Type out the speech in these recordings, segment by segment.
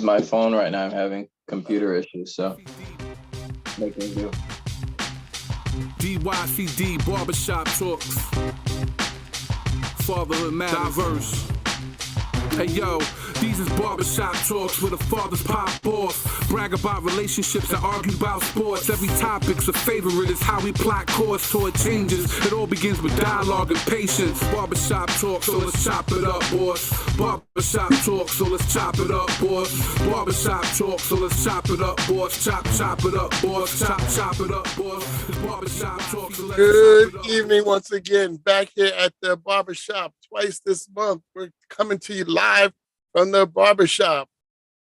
my phone right now. I'm having computer issues, so making do. DYCD Barbershop Talks. Fatherhood matters. Diverse. Hey yo, these is barbershop talks where the fathers pop off, brag about relationships and argue about sports. Every topic's a favorite, is how we plot course toward changes. It all begins with dialogue and patience. Barbershop talk, so let's chop it up, boys. Barbershop talk, so let's chop it up, boys. Barbershop talk, so let's chop it up, boys. Chop it up, boys. Chop it up, boys. It's barbershop talk, so let's Good evening once again, back here at the Barbershop twice this month. We're coming to you live from the Barbershop.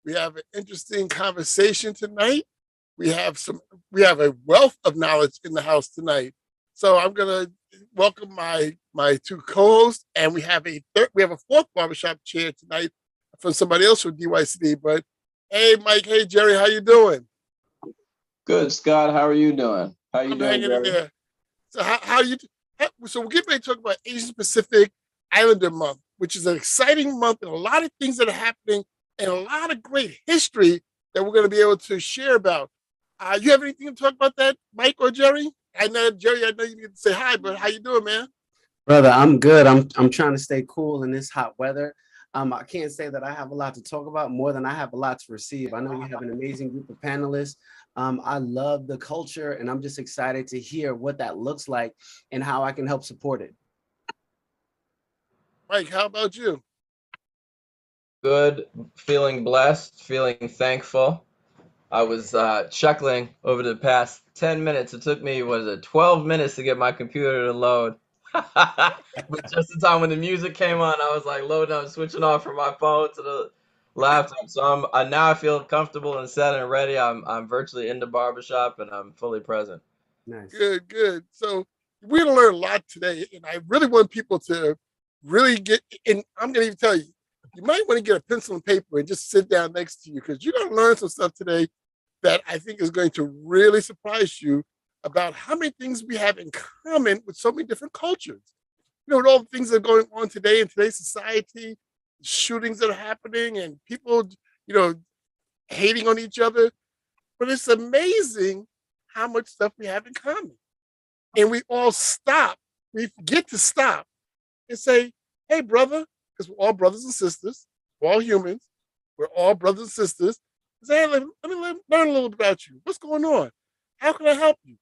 We have an interesting conversation tonight. We have a wealth of knowledge in the house tonight. So I'm gonna welcome my two co-hosts, and we have a fourth Barbershop chair tonight from somebody else from DYCD. But hey, Mike, hey Jerry, how you doing? Good, Scott. How are you doing? How you I'm doing, hanging Jerry? in there. So so we're getting ready to talk about Asian Pacific Islander Month, which is an exciting month and a lot of things that are happening and a lot of great history that we're going to be able to share about. You have anything to talk about that, Mike or Jerry? I know, Jerry, I know you need to say hi, but how you doing, man? Brother, I'm good. I'm trying to stay cool in this hot weather. I can't say that I have a lot to talk about more than I have a lot to receive. I know you have an amazing group of panelists. I love the culture, and I'm just excited to hear what that looks like and how I can help support it. Mike, how about you? Good, feeling blessed, feeling thankful. I was chuckling over the past 10 minutes. It took me, 12 minutes to get my computer to load. But just in time when the music came on, I was like loading up, switching off from my phone to the laptop. So now I feel comfortable and set and ready. I'm virtually in the barbershop and I'm fully present. Nice. Good. So we're going to learn a lot today, and I really want people to really get, and I'm going to even tell you, you might want to get a pencil and paper and just sit down next to you, because you're going to learn some stuff today that I think is going to really surprise you about how many things we have in common with so many different cultures. You know, with all the things that are going on today in today's society, shootings that are happening and people, hating on each other. But it's amazing how much stuff we have in common. And we all we forget to stop and say, hey, brother, because we're all brothers and sisters, we're all humans, we're all brothers and sisters. Say, hey, let me learn a little bit about you. What's going on? How can I help you?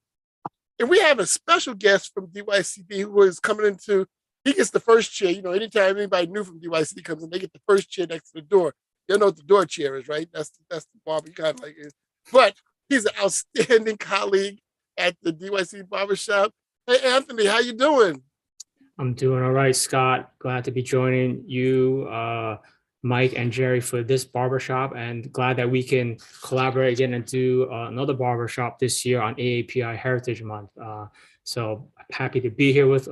And we have a special guest from DYCD who is coming into, he gets the first chair. You know, anytime anybody new from DYCD comes in, they get the first chair next to the door. You know what the door chair is, right? That's the barber. You kind of like it. But he's an outstanding colleague at the DYCD Barbershop. Hey, Anthony, how you doing? I'm doing all right, Scott. Glad to be joining you, Mike and Jerry, for this barbershop, and glad that we can collaborate again and do another barbershop this year on AAPI Heritage Month. So happy to be here with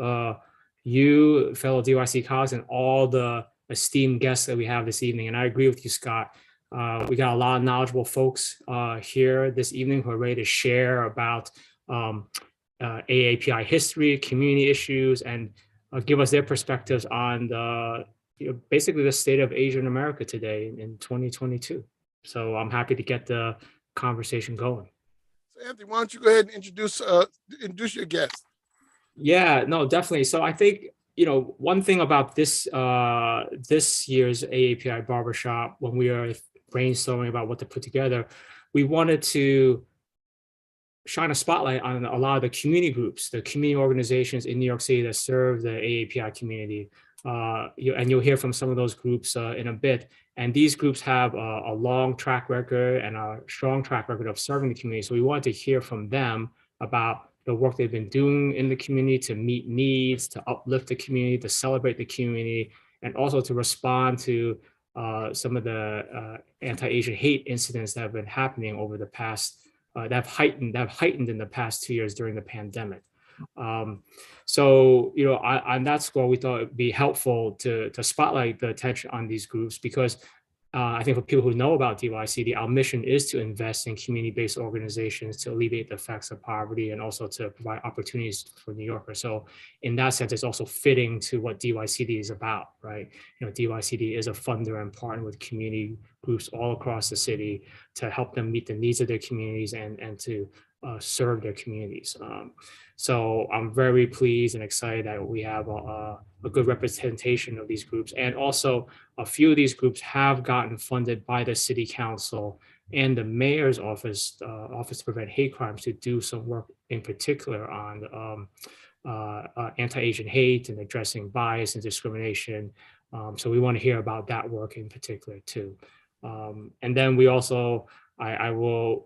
you, fellow DYC colleagues, and all the esteemed guests that we have this evening. And I agree with you, Scott. We got a lot of knowledgeable folks here this evening who are ready to share about AAPI history, community issues, and give us their perspectives on basically the state of Asian America today in 2022. So I'm happy to get the conversation going. So Anthony, why don't you go ahead and introduce your guest? Yeah, no, definitely. So I think, one thing about this year's AAPI Barbershop, when we are brainstorming about what to put together, we wanted to shine a spotlight on a lot of the community groups, the community organizations in New York City that serve the AAPI community. And you'll hear from some of those groups in a bit. And these groups have a long track record and a strong track record of serving the community. So we wanted to hear from them about the work they've been doing in the community to meet needs, to uplift the community, to celebrate the community, and also to respond to some of the anti-Asian hate incidents that have been happening over the past, that have heightened in the past 2 years during the pandemic. So, on that score, we thought it'd be helpful to spotlight the attention on these groups, because I think for people who know about DYCD, our mission is to invest in community-based organizations to alleviate the effects of poverty and also to provide opportunities for New Yorkers. So in that sense, it's also fitting to what DYCD is about, right? DYCD is a funder and partner with community groups all across the city to help them meet the needs of their communities and to serve their communities. So I'm very pleased and excited that we have a good representation of these groups. And also a few of these groups have gotten funded by the city council and the mayor's office, Office to Prevent Hate Crimes, to do some work in particular on anti-Asian hate and addressing bias and discrimination. So we want to hear about that work in particular too. And then we also, I will,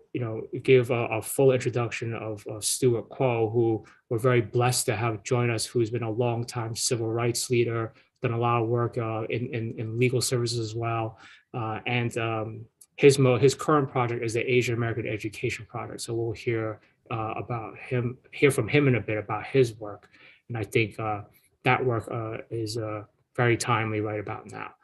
give a full introduction of Stuart Quo, who we're very blessed to have join us, who's been a longtime civil rights leader, done a lot of work in legal services as well. And his current project is the Asian American Education Project. So we'll hear from him in a bit about his work. And I think that work is very timely right about now.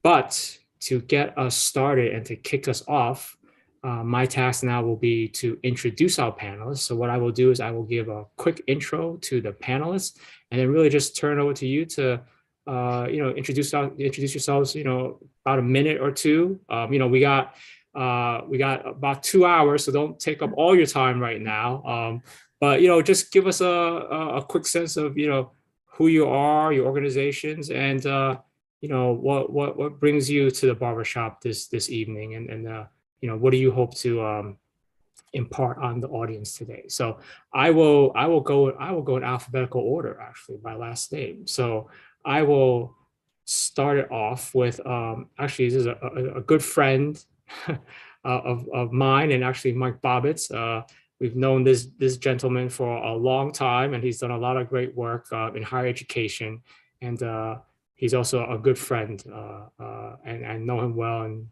But to get us started and to kick us off, my task now will be to introduce our panelists. So what I will do is I will give a quick intro to the panelists and then really just turn over to you to, introduce yourselves, about a minute or two. We got about 2 hours, so don't take up all your time right now. But, just give us a quick sense of, who you are, your organizations, and, what brings you to the barbershop this evening, and what do you hope to impart on the audience today? So I will go in alphabetical order, actually, by last name. So I will start it off with actually, this is a good friend of mine, and actually Mike Bobbitz. We've known this gentleman for a long time, and he's done a lot of great work in higher education, and he's also a good friend, and I know him well, and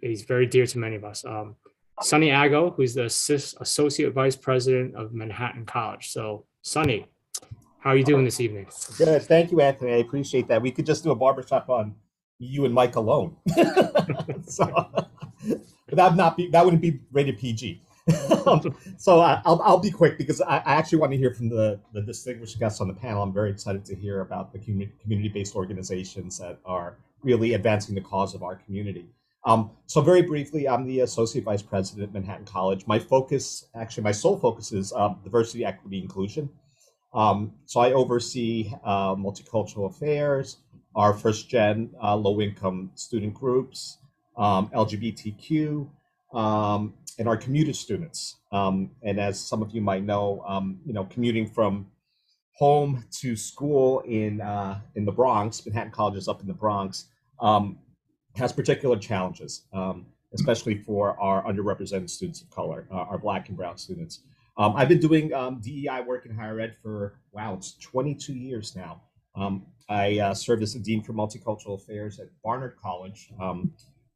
he's very dear to many of us. Sonny Ago, who's the Associate Vice President of Manhattan College. So Sonny, how are you doing this evening? Good, thank you, Anthony. I appreciate that. We could just do a barbershop on you and Mike alone. But that wouldn't be rated PG. So I'll be quick because I actually want to hear from the distinguished guests on the panel. I'm very excited to hear about the community-based organizations that are really advancing the cause of our community. So very briefly, I'm the Associate Vice President at Manhattan College. My sole focus is diversity, equity, inclusion. So I oversee multicultural affairs, our first-gen low-income student groups, LGBTQ, and our commuter students. And as some of you might know, commuting from home to school in the Bronx, Manhattan College is up in the Bronx, has particular challenges, especially for our underrepresented students of color, our Black and Brown students. I've been doing DEI work in higher ed for, it's 22 years now. I served as the Dean for Multicultural Affairs at Barnard College,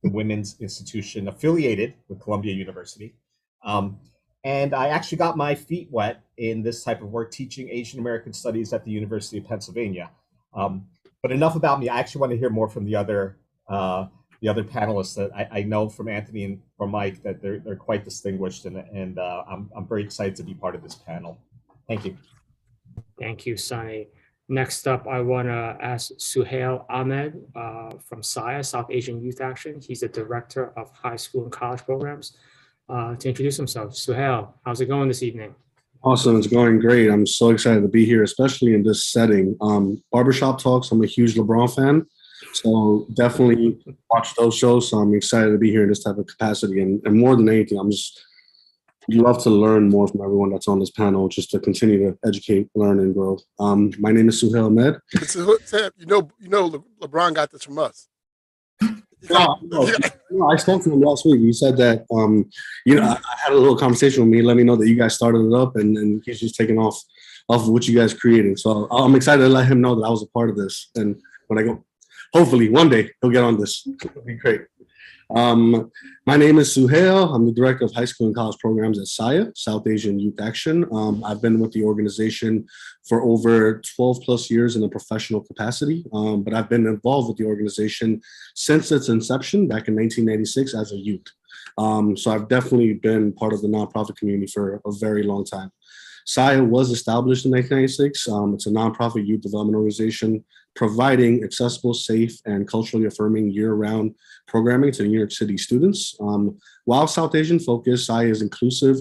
the women's institution affiliated with Columbia University. And I actually got my feet wet in this type of work teaching Asian American studies at the University of Pennsylvania. But enough about me. I actually want to hear more from the other panelists that I know from Anthony and from Mike that they're quite distinguished, and I'm very excited to be part of this panel. Thank you. Thank you, Sonny. Next up, I want to ask Suhail Ahmed from SIA, South Asian Youth Action. He's the Director of High School and College Programs, to introduce himself. Suhail, how's it going this evening? Awesome, it's going great. I'm so excited to be here, especially in this setting. Barbershop Talks, I'm a huge LeBron fan, so definitely watch those shows. So I'm excited to be here in this type of capacity. And more than anything, we love to learn more from everyone that's on this panel, just to continue to educate, learn, and grow. My name is Suhail Ahmed. LeBron got this from us. I spoke to him last week. He said that, I had a little conversation with me, let me know that you guys started it up, and he's just taking off of what you guys created. So I'm excited to let him know that I was a part of this. And when I go, hopefully one day he'll get on this. It'll be great. My name is Suhail. I'm the director of high school and college programs at SAYA, South Asian Youth Action. I've been with the organization for over 12 plus years in a professional capacity, but I've been involved with the organization since its inception back in 1996 as a youth. So I've definitely been part of the nonprofit community for a very long time. SAYA was established in 1996. It's a nonprofit youth development organization providing accessible, safe, and culturally affirming year-round programming to New York City students. While South Asian focused, SAYA is inclusive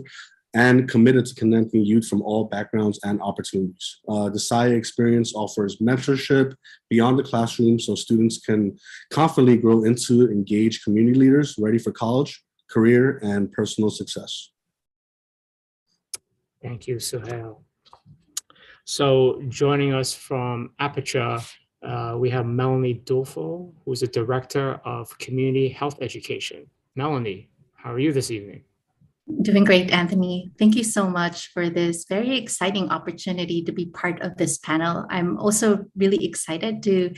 and committed to connecting youth from all backgrounds and opportunities. The SAYA experience offers mentorship beyond the classroom so students can confidently grow into engaged community leaders ready for college, career, and personal success. Thank you, Suhail. So joining us from Aperture, we have Melanie Dolfo, who's the Director of Community Health Education. Melanie, how are you this evening? Doing great, Anthony. Thank you so much for this very exciting opportunity to be part of this panel. I'm also really excited to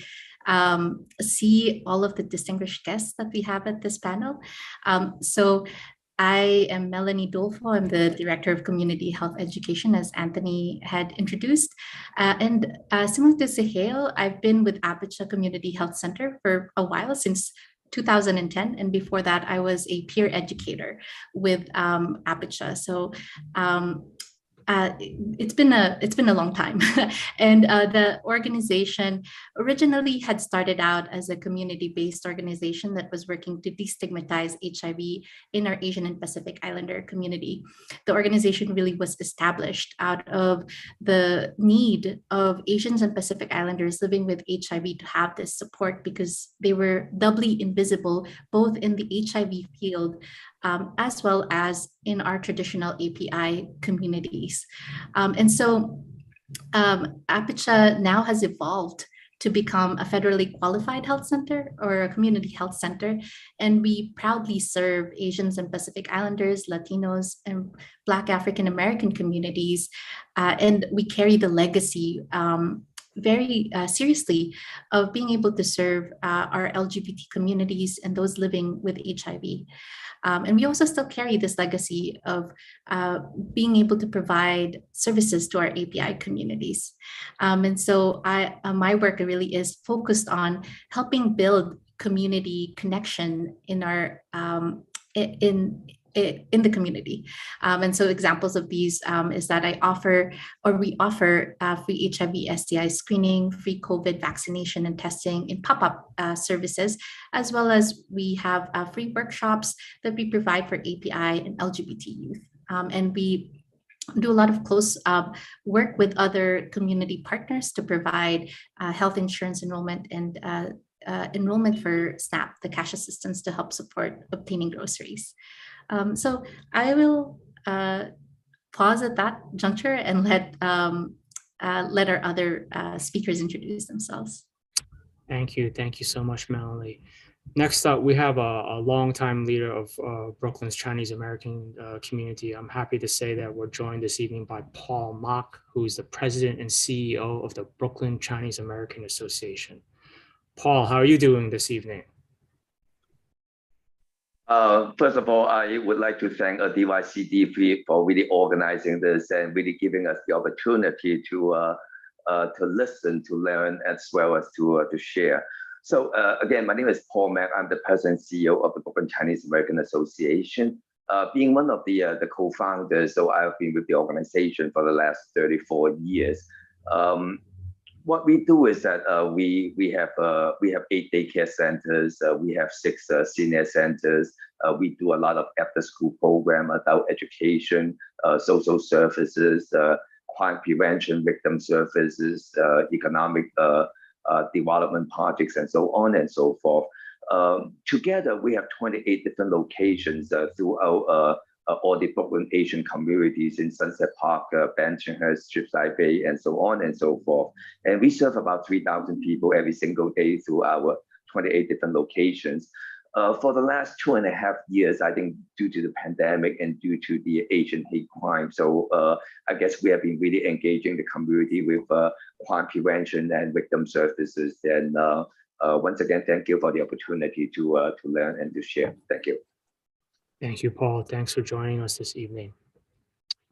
see all of the distinguished guests that we have at this panel. So I am Melanie Dolfo. I'm the Director of Community Health Education, as Anthony had introduced. And similar to Suhail, I've been with Aapis Community Health Center for a while, since 2010. And before that, I was a peer educator with Aapis. So it's been a long time. And the organization originally had started out as a community-based organization that was working to destigmatize HIV in our Asian and Pacific Islander community. The organization really was established out of the need of Asians and Pacific Islanders living with HIV to have this support, because they were doubly invisible, both in the HIV field as well as in our traditional API communities. And so Aapis now has evolved to become a federally qualified health center, or a community health center. And we proudly serve Asians and Pacific Islanders, Latinos, and Black African American communities. And we carry the legacy very seriously of being able to serve our LGBT communities and those living with HIV. And we also still carry this legacy of being able to provide services to our API communities. And so my work really is focused on helping build community connection in our in the community. And so examples of these is that we offer free HIV STI screening, free COVID vaccination and testing in pop-up services, as well as we have free workshops that we provide for API and LGBT youth. And we do a lot of close work with other community partners to provide health insurance enrollment and enrollment for SNAP, the cash assistance to help support obtaining groceries. So I will pause at that juncture and let our other speakers introduce themselves. Thank you so much, Melanie. Next up, we have a longtime leader of Brooklyn's Chinese American community. I'm happy to say that we're joined this evening by Paul Mak, who is the president and CEO of the Brooklyn Chinese American Association. Paul, how are you doing this evening? First of all, I would like to thank DYCD for really organizing this and really giving us the opportunity to listen, to learn, as well as to share. So again, my name is Paul Mak. I'm the president and CEO of the Brooklyn Chinese American Association. Being one of the co-founders, so I've been with the organization for the last 34 years. What we do is that we have 8 daycare centers, we have 6 senior centers. We do a lot of after-school program, adult education, social services, crime prevention, victim services, economic development projects, and so on and so forth. Together, we have 28 different locations throughout all the Brooklyn Asian communities in Sunset Park, Bensonhurst, Cheapside Bay, and so on and so forth. And we serve about 3,000 people every single day through our 28 different locations. For the last 2.5 years, I think due to the pandemic and due to the Asian hate crime, so I guess we have been really engaging the community with crime prevention and victim services. And once again, thank you for the opportunity to learn and to share. Thank you. Thank you, Paul. Thanks for joining us this evening.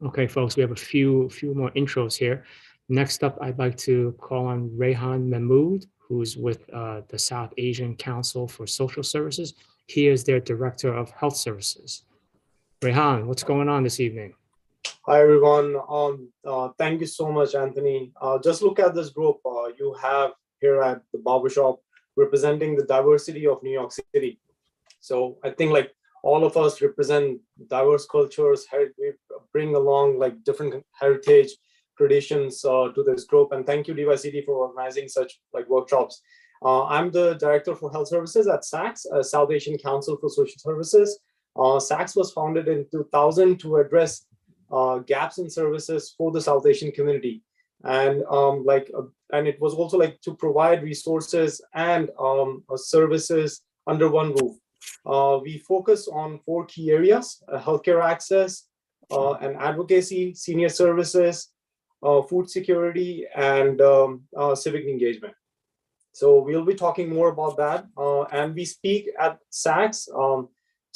Okay, folks, we have a few more intros here. Next up, I'd like to call on Reihan Mahmood, who's with the South Asian Council for Social Services. He is their Director of Health Services. Reihan, what's going on this evening? Hi, everyone. Thank you so much, Anthony. Just look at this group you have here at the Barbershop representing the diversity of New York City. So I think like all of us represent diverse cultures. We bring along like different heritage traditions to this group. And thank you, DYCD, for organizing such like workshops. I'm the Director for Health Services at SACS, South Asian Council for Social Services. SACS was founded in 2000 to address gaps in services for the South Asian community. And and it was also like to provide resources and services under one roof. We focus on 4 key areas: healthcare access, and advocacy, senior services, food security, and civic engagement. So we'll be talking more about that. And we speak at SACS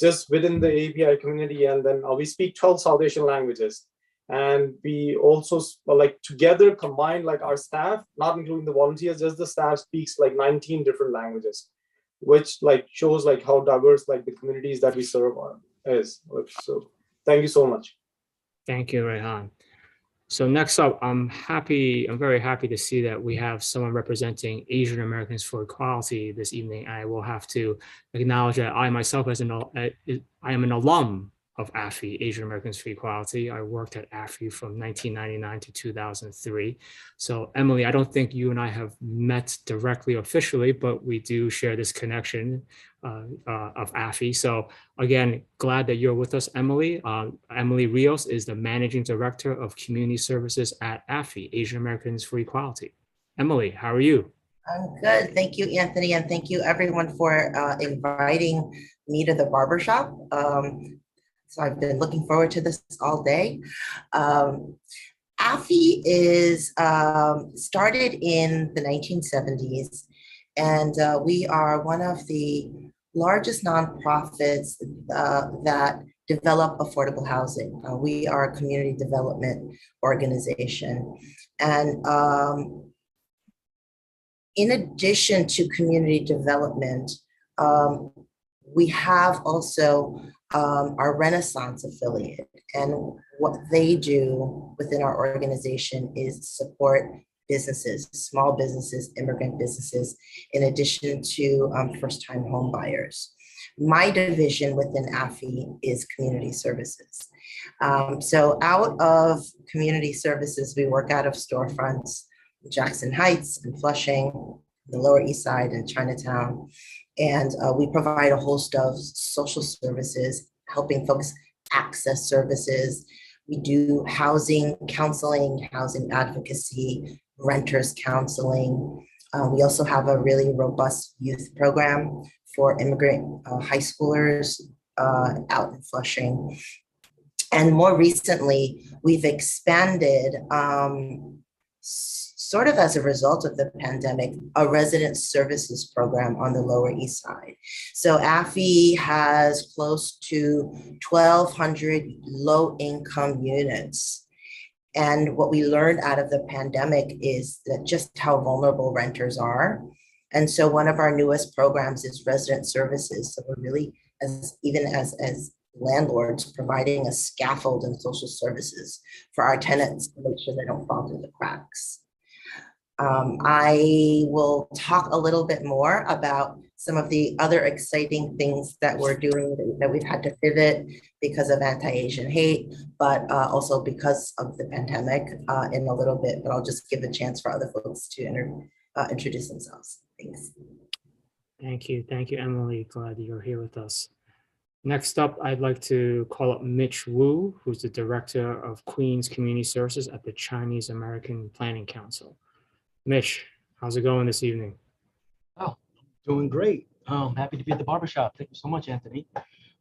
just within the API community, and then we speak 12 South Asian languages. And we also like together combine like our staff, not including the volunteers, just the staff speaks like 19 different languages, which like shows like how diverse like the communities that we serve is. So thank you so much. Thank you, Reihan. So next up, I'm very happy to see that we have someone representing Asian Americans for Equality this evening. I will have to acknowledge that I myself, I am an alum of AFI, Asian Americans for Equality. I worked at AFI from 1999 to 2003. So Emily, I don't think you and I have met directly officially, but we do share this connection of AFI. So again, glad that you're with us, Emily. Emily Rios is the Managing Director of Community Services at AFI, Asian Americans for Equality. Emily, how are you? I'm good. Thank you, Anthony. And thank you everyone for inviting me to the Barbershop. So I've been looking forward to this all day. AFI is started in the 1970s, and we are one of the largest nonprofits that develop affordable housing. We are a community development organization. And in addition to community development, we have also our Renaissance affiliate, and what they do within our organization is support businesses, small businesses, immigrant businesses, in addition to first-time home buyers. My division within AFI is community services. So out of community services, we work out of storefronts, Jackson Heights and Flushing, the Lower East Side and Chinatown. And we provide a host of social services, helping folks access services. We do housing counseling, housing advocacy, renters counseling. We also have a really robust youth program for immigrant high schoolers out in Flushing. And more recently, we've expanded sort of as a result of the pandemic, a resident services program on the Lower East Side. So AFI has close to 1,200 low-income units. And what we learned out of the pandemic is that just how vulnerable renters are. And so one of our newest programs is resident services. So we're really, even as landlords, providing a scaffold and social services for our tenants to make sure they don't fall through the cracks. I will talk a little bit more about some of the other exciting things that we're doing that we've had to pivot because of anti-Asian hate, but also because of the pandemic in a little bit, but I'll just give a chance for other folks to introduce themselves. Thanks. Thank you, Emily. Glad you're here with us. Next up, I'd like to call up Mitch Wu, who's the Director of Queens Community Services at the Chinese American Planning Council. Mitch, how's it going this evening? Oh, doing great. Happy to be at the Barbershop. Thank you so much, Anthony.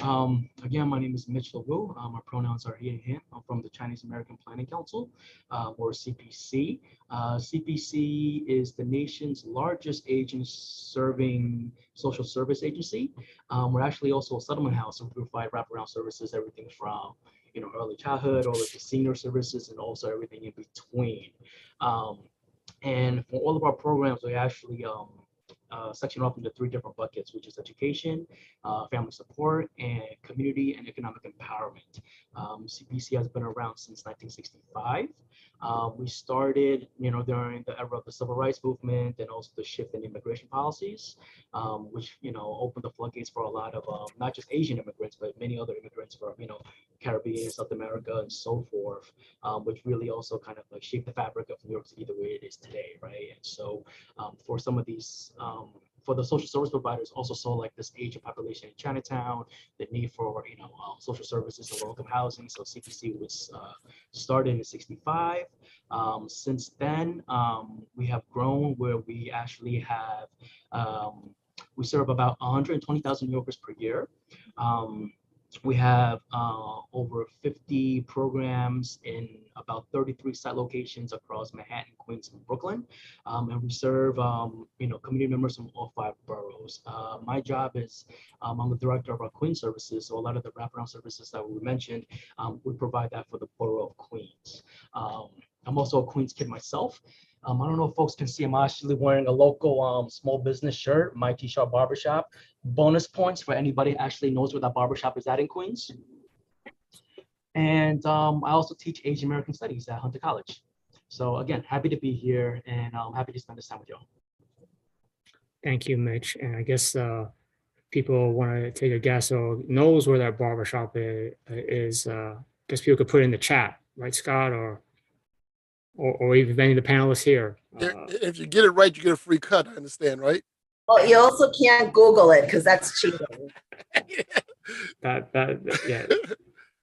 Again, my name is Mitch Wu. My pronouns are he and him. I'm from the Chinese American Planning Council, or CPC. CPC is the nation's largest agent serving social service agency. We're actually also a settlement house, so we provide wraparound services, everything from early childhood all the way to senior services, and also everything in between. And for all of our programs, we actually section off into 3 different buckets, which is education, family support, and community and economic empowerment. CPC has been around since 1965. We started, during the era of the civil rights movement and also the shift in immigration policies, which, opened the floodgates for a lot of not just Asian immigrants, but many other immigrants from, Caribbean, South America, and so forth, which really also kind of like shaped the fabric of New York City the way it is today, right? And so for some of these, for the social service providers, also saw like this aging population in Chinatown, the need for social services and low-income housing. So CPC was started in '65. Since then, we have grown where we actually have we serve about 120,000 New Yorkers per year. We have over 50 programs in about 33 site locations across Manhattan, Queens, and Brooklyn. And we serve, community members from all 5 boroughs. My job is, I'm the director of our Queens services. So a lot of the wraparound services that we mentioned, we provide that for the borough of Queens. I'm also a Queens kid myself. I don't know if folks can see, I'm actually wearing a local small business shirt, my T-shirt Barbershop. Bonus points for anybody actually knows where that barbershop is at in Queens. And I also teach Asian American Studies at Hunter College. So again, happy to be here, and I'm happy to spend this time with y'all. Thank you, Mitch. And I guess people want to take a guess or knows where that barbershop is. I guess people could put it in the chat, right, Scott, or even any of the panelists here. If you get it right, you get a free cut. I understand, right? Well, you also can't Google it because that's cheating. Yeah.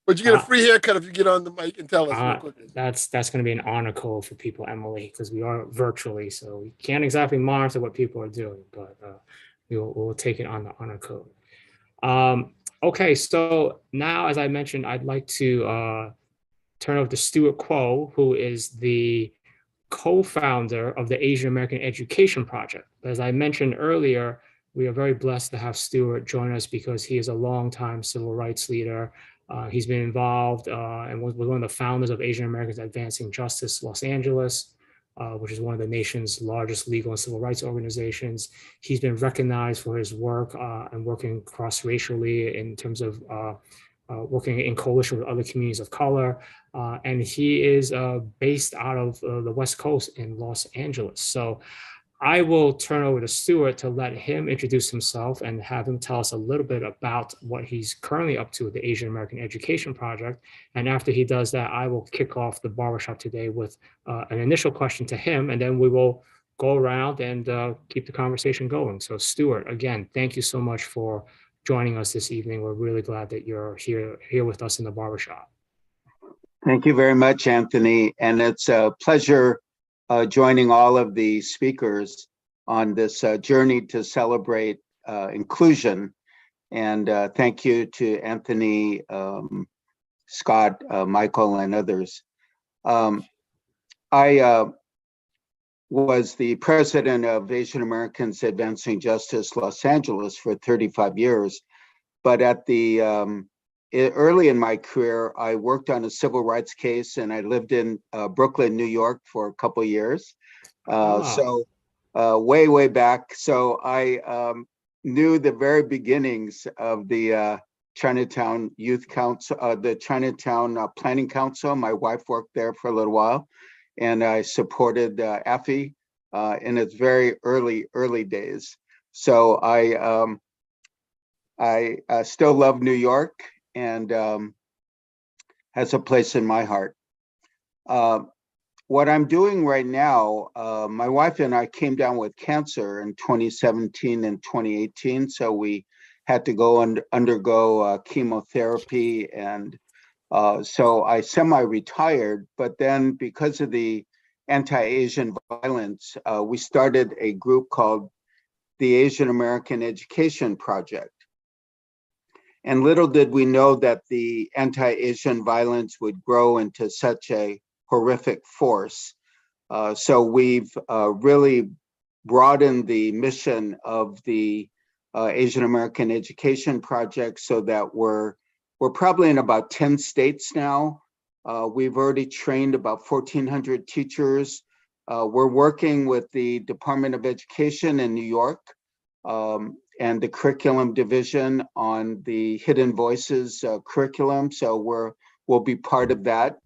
But you get a free haircut if you get on the mic and tell us real quickly. That's going to be an honor code for people, Emily, because we are virtually, so we can't exactly monitor what people are doing, but we'll take it on the honor code. Okay, so now, as I mentioned, I'd like to turn over to Stuart Quo, who is the co-founder of the Asian American Education Project. As I mentioned earlier, we are very blessed to have Stuart join us because he is a longtime civil rights leader. He's been involved and was one of the founders of Asian Americans Advancing Justice Los Angeles, which is one of the nation's largest legal and civil rights organizations. He's been recognized for his work and working cross-racially in terms of working in coalition with other communities of color. And he is based out of the West Coast in Los Angeles. So I will turn over to Stuart to let him introduce himself and have him tell us a little bit about what he's currently up to with the Asian American Education Project. And after he does that, I will kick off the barbershop today with an initial question to him, and then we will go around and keep the conversation going. So Stuart, again, thank you so much for joining us this evening. We're really glad that you're here with us in the barbershop. Thank you very much, Anthony. And it's a pleasure joining all of the speakers on this journey to celebrate inclusion. And thank you to Anthony, Scott, Michael, and others. I was the president of Asian Americans Advancing Justice Los Angeles for 35 years. But at the early in my career, I worked on a civil rights case, and I lived in Brooklyn, New York for a couple of years. So way back. So I knew the very beginnings of the Chinatown Youth Council, the Chinatown Planning Council. My wife worked there for a little while, and I supported Aapis in its very early days. So I still love New York, and has a place in my heart. What I'm doing right now, my wife and I came down with cancer in 2017 and 2018, so we had to go and undergo chemotherapy, and so I semi-retired. But then, because of the anti-Asian violence, we started a group called the Asian American Education Project. And little did we know that the anti-Asian violence would grow into such a horrific force. So we've really broadened the mission of the Asian American Education Project so that we're probably in about 10 states now. We've already trained about 1,400 teachers. We're working with the Department of Education in New York and the curriculum division on the Hidden Voices curriculum. So we'll be part of that.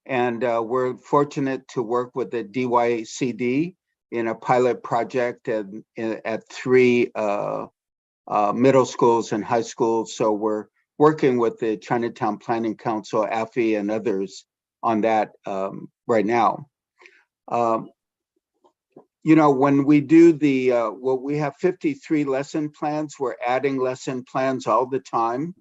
And we're fortunate to work with the DYCD in a pilot project at 3 middle schools and high schools. So we're working with the Chinatown Planning Council, AFI, and others on that right now. You know, when we do the, well, we have 53 lesson plans. We're adding lesson plans all the time.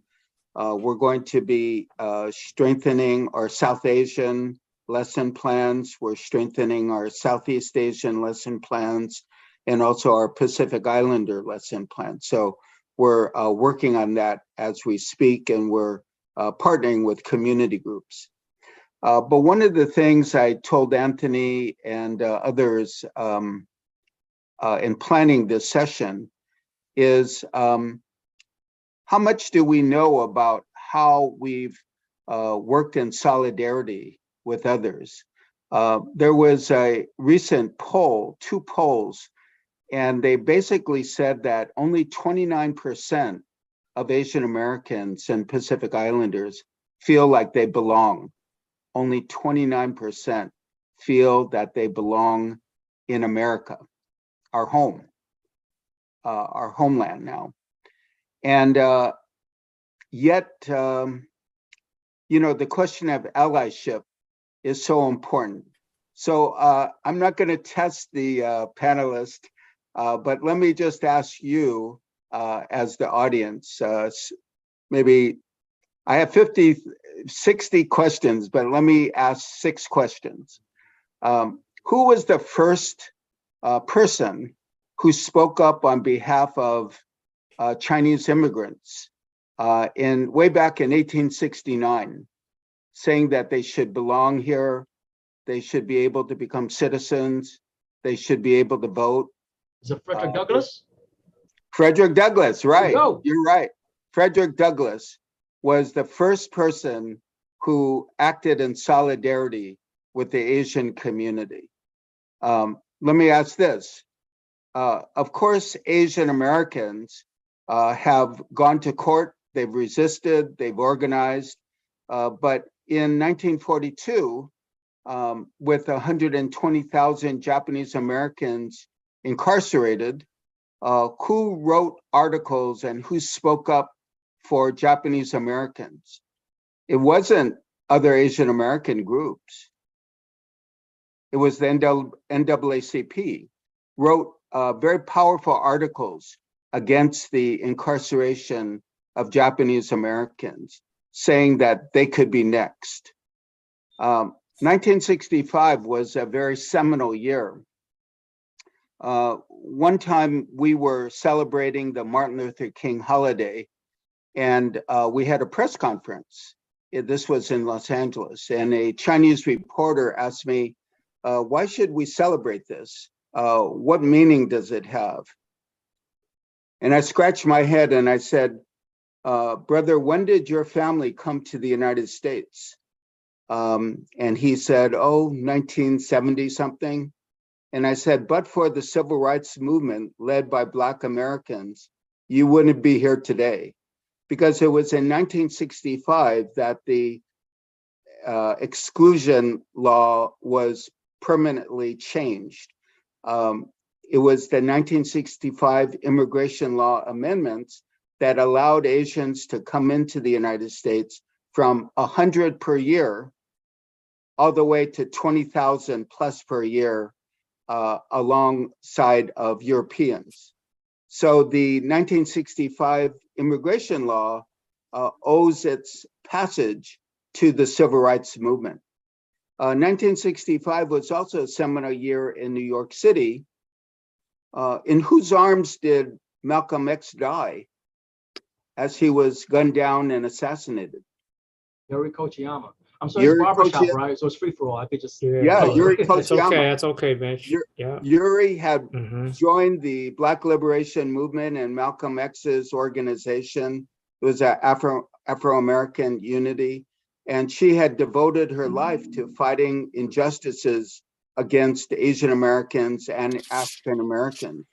We're going to be strengthening our South Asian lesson plans. We're strengthening our Southeast Asian lesson plans and also our Pacific Islander lesson plan. So we're working on that as we speak, and we're partnering with community groups. But one of the things I told Anthony and others in planning this session is how much do we know about how we've worked in solidarity with others? There was a recent poll, 2 polls, and they basically said that only 29% of Asian Americans and Pacific Islanders feel like they belong. Only 29% feel that they belong in America, our home, our homeland now. And yet, you know, the question of allyship is so important. So I'm not going to test the panelist, but let me just ask you as the audience, maybe I have 60 questions, but let me ask 6 questions. Who was the first person who spoke up on behalf of Chinese immigrants way back in 1869, saying that they should belong here, they should be able to become citizens, they should be able to vote? Is it Frederick Douglass? Frederick Douglass, right? You're right. Frederick Douglass was the first person who acted in solidarity with the Asian community. Let me ask this. Of course, Asian Americans have gone to court, they've resisted, they've organized, but in 1942, with 120,000 Japanese Americans incarcerated, who wrote articles and who spoke up for Japanese Americans? It wasn't other Asian American groups. It was the NAACP, wrote very powerful articles against the incarceration of Japanese Americans, saying that they could be next. 1965 was a very seminal year. One time we were celebrating the Martin Luther King holiday, and we had a press conference. This was in Los Angeles, and a Chinese reporter asked me, why should we celebrate this? What meaning does it have? And I scratched my head and I said, brother, when did your family come to the United States? And he said, oh, 1970 something. And I said, but for the civil rights movement led by Black Americans, you wouldn't be here today. Because it was in 1965 that the exclusion law was permanently changed. It was the 1965 immigration law amendments that allowed Asians to come into the United States from 100 per year all the way to 20,000 plus per year alongside of Europeans. So the 1965 immigration law owes its passage to the civil rights movement. 1965 was also a seminal year in New York City. In whose arms did Malcolm X die? as he was gunned down and assassinated. Yuri Kochiyama. I'm sorry, it's Barbershop, right? So it's free for all. I could just Yuri It's Kochiyama. okay. That's okay, Mitch. Yeah. Yuri had joined the Black Liberation Movement and Malcolm X's organization. It was Afro-American Unity, and she had devoted her life to fighting injustices against Asian Americans and African Americans.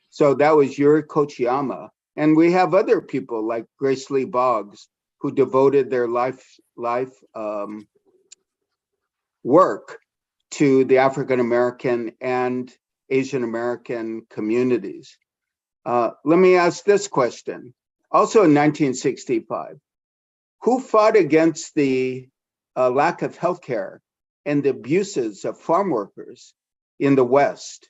So that was Yuri Kochiyama. And we have other people like Grace Lee Boggs, who devoted their life work to the African American and Asian American communities. Let me ask this question. Also in 1965, who fought against the lack of healthcare and the abuses of farm workers in the West?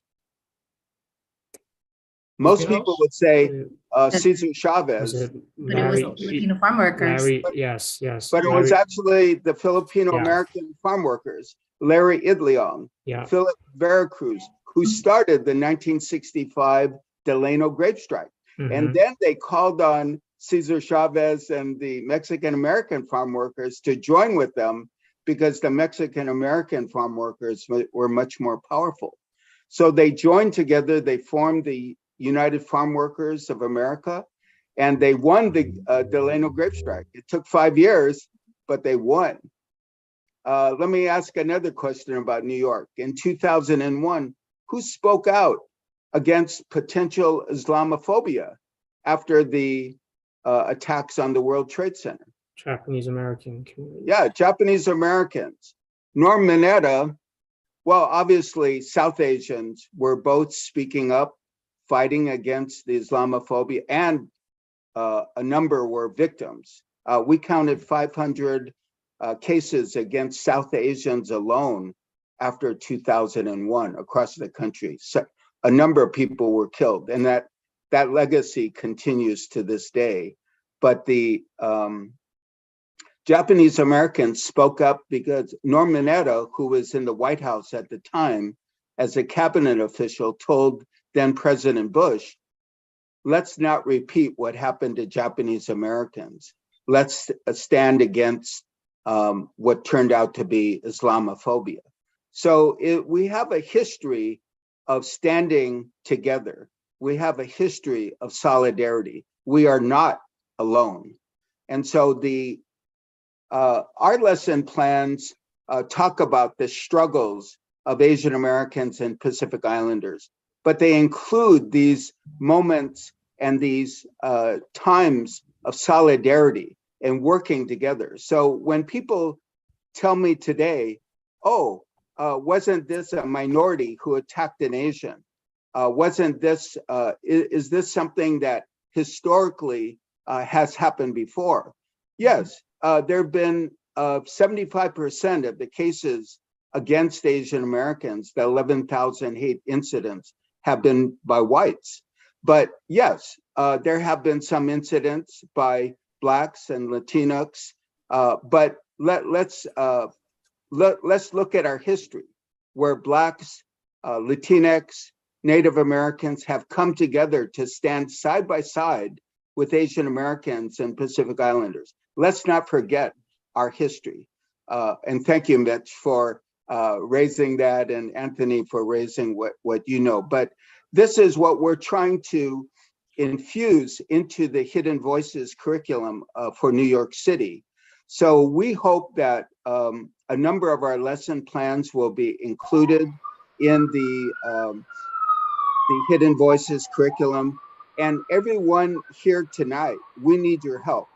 Most people would say Cesar Chavez. But it was Filipino farm workers. Yes. But it was actually the Filipino-American farm workers, Larry Idleong, Philip Veracruz, who started the 1965 Delano grape strike. And then they called on Cesar Chavez and the Mexican-American farm workers to join with them because the Mexican-American farm workers were much more powerful. So they joined together, they formed the United Farm Workers of America, and they won the Delano grape strike. It took 5 years, but they won. Let me ask another question about New York. In 2001, who spoke out against potential Islamophobia after the attacks on the World Trade Center? Japanese American community. Yeah, Japanese Americans. Norm Mineta, well, obviously South Asians were both speaking up, fighting against the Islamophobia, and a number were victims. We counted 500 cases against South Asians alone after 2001 across the country. So a number of people were killed, and that legacy continues to this day. But the Japanese Americans spoke up because Norm Mineta, who was in the White House at the time as a cabinet official, told then President Bush, let's not repeat what happened to Japanese Americans. Let's stand against what turned out to be Islamophobia. So we have a history of standing together. We have a history of solidarity. We are not alone. And so our lesson plans talk about the struggles of Asian Americans and Pacific Islanders, but they include these moments and these times of solidarity and working together. So when people tell me today, oh, wasn't this a minority who attacked an Asian? Wasn't this, is this something that historically has happened before? Yes, there have been 75% of the cases against Asian Americans, the 11,000 hate incidents, have been by whites. But yes, there have been some incidents by Blacks and Latinx. But let's look at our history, where Blacks, Latinx, Native Americans have come together to stand side by side with Asian Americans and Pacific Islanders. Let's not forget our history. And thank you, Mitch, for raising that, and Anthony for raising what you know. But this is what we're trying to infuse into the Hidden Voices curriculum for New York City. So we hope that a number of our lesson plans will be included in the Hidden Voices curriculum. And everyone here tonight, we need your help,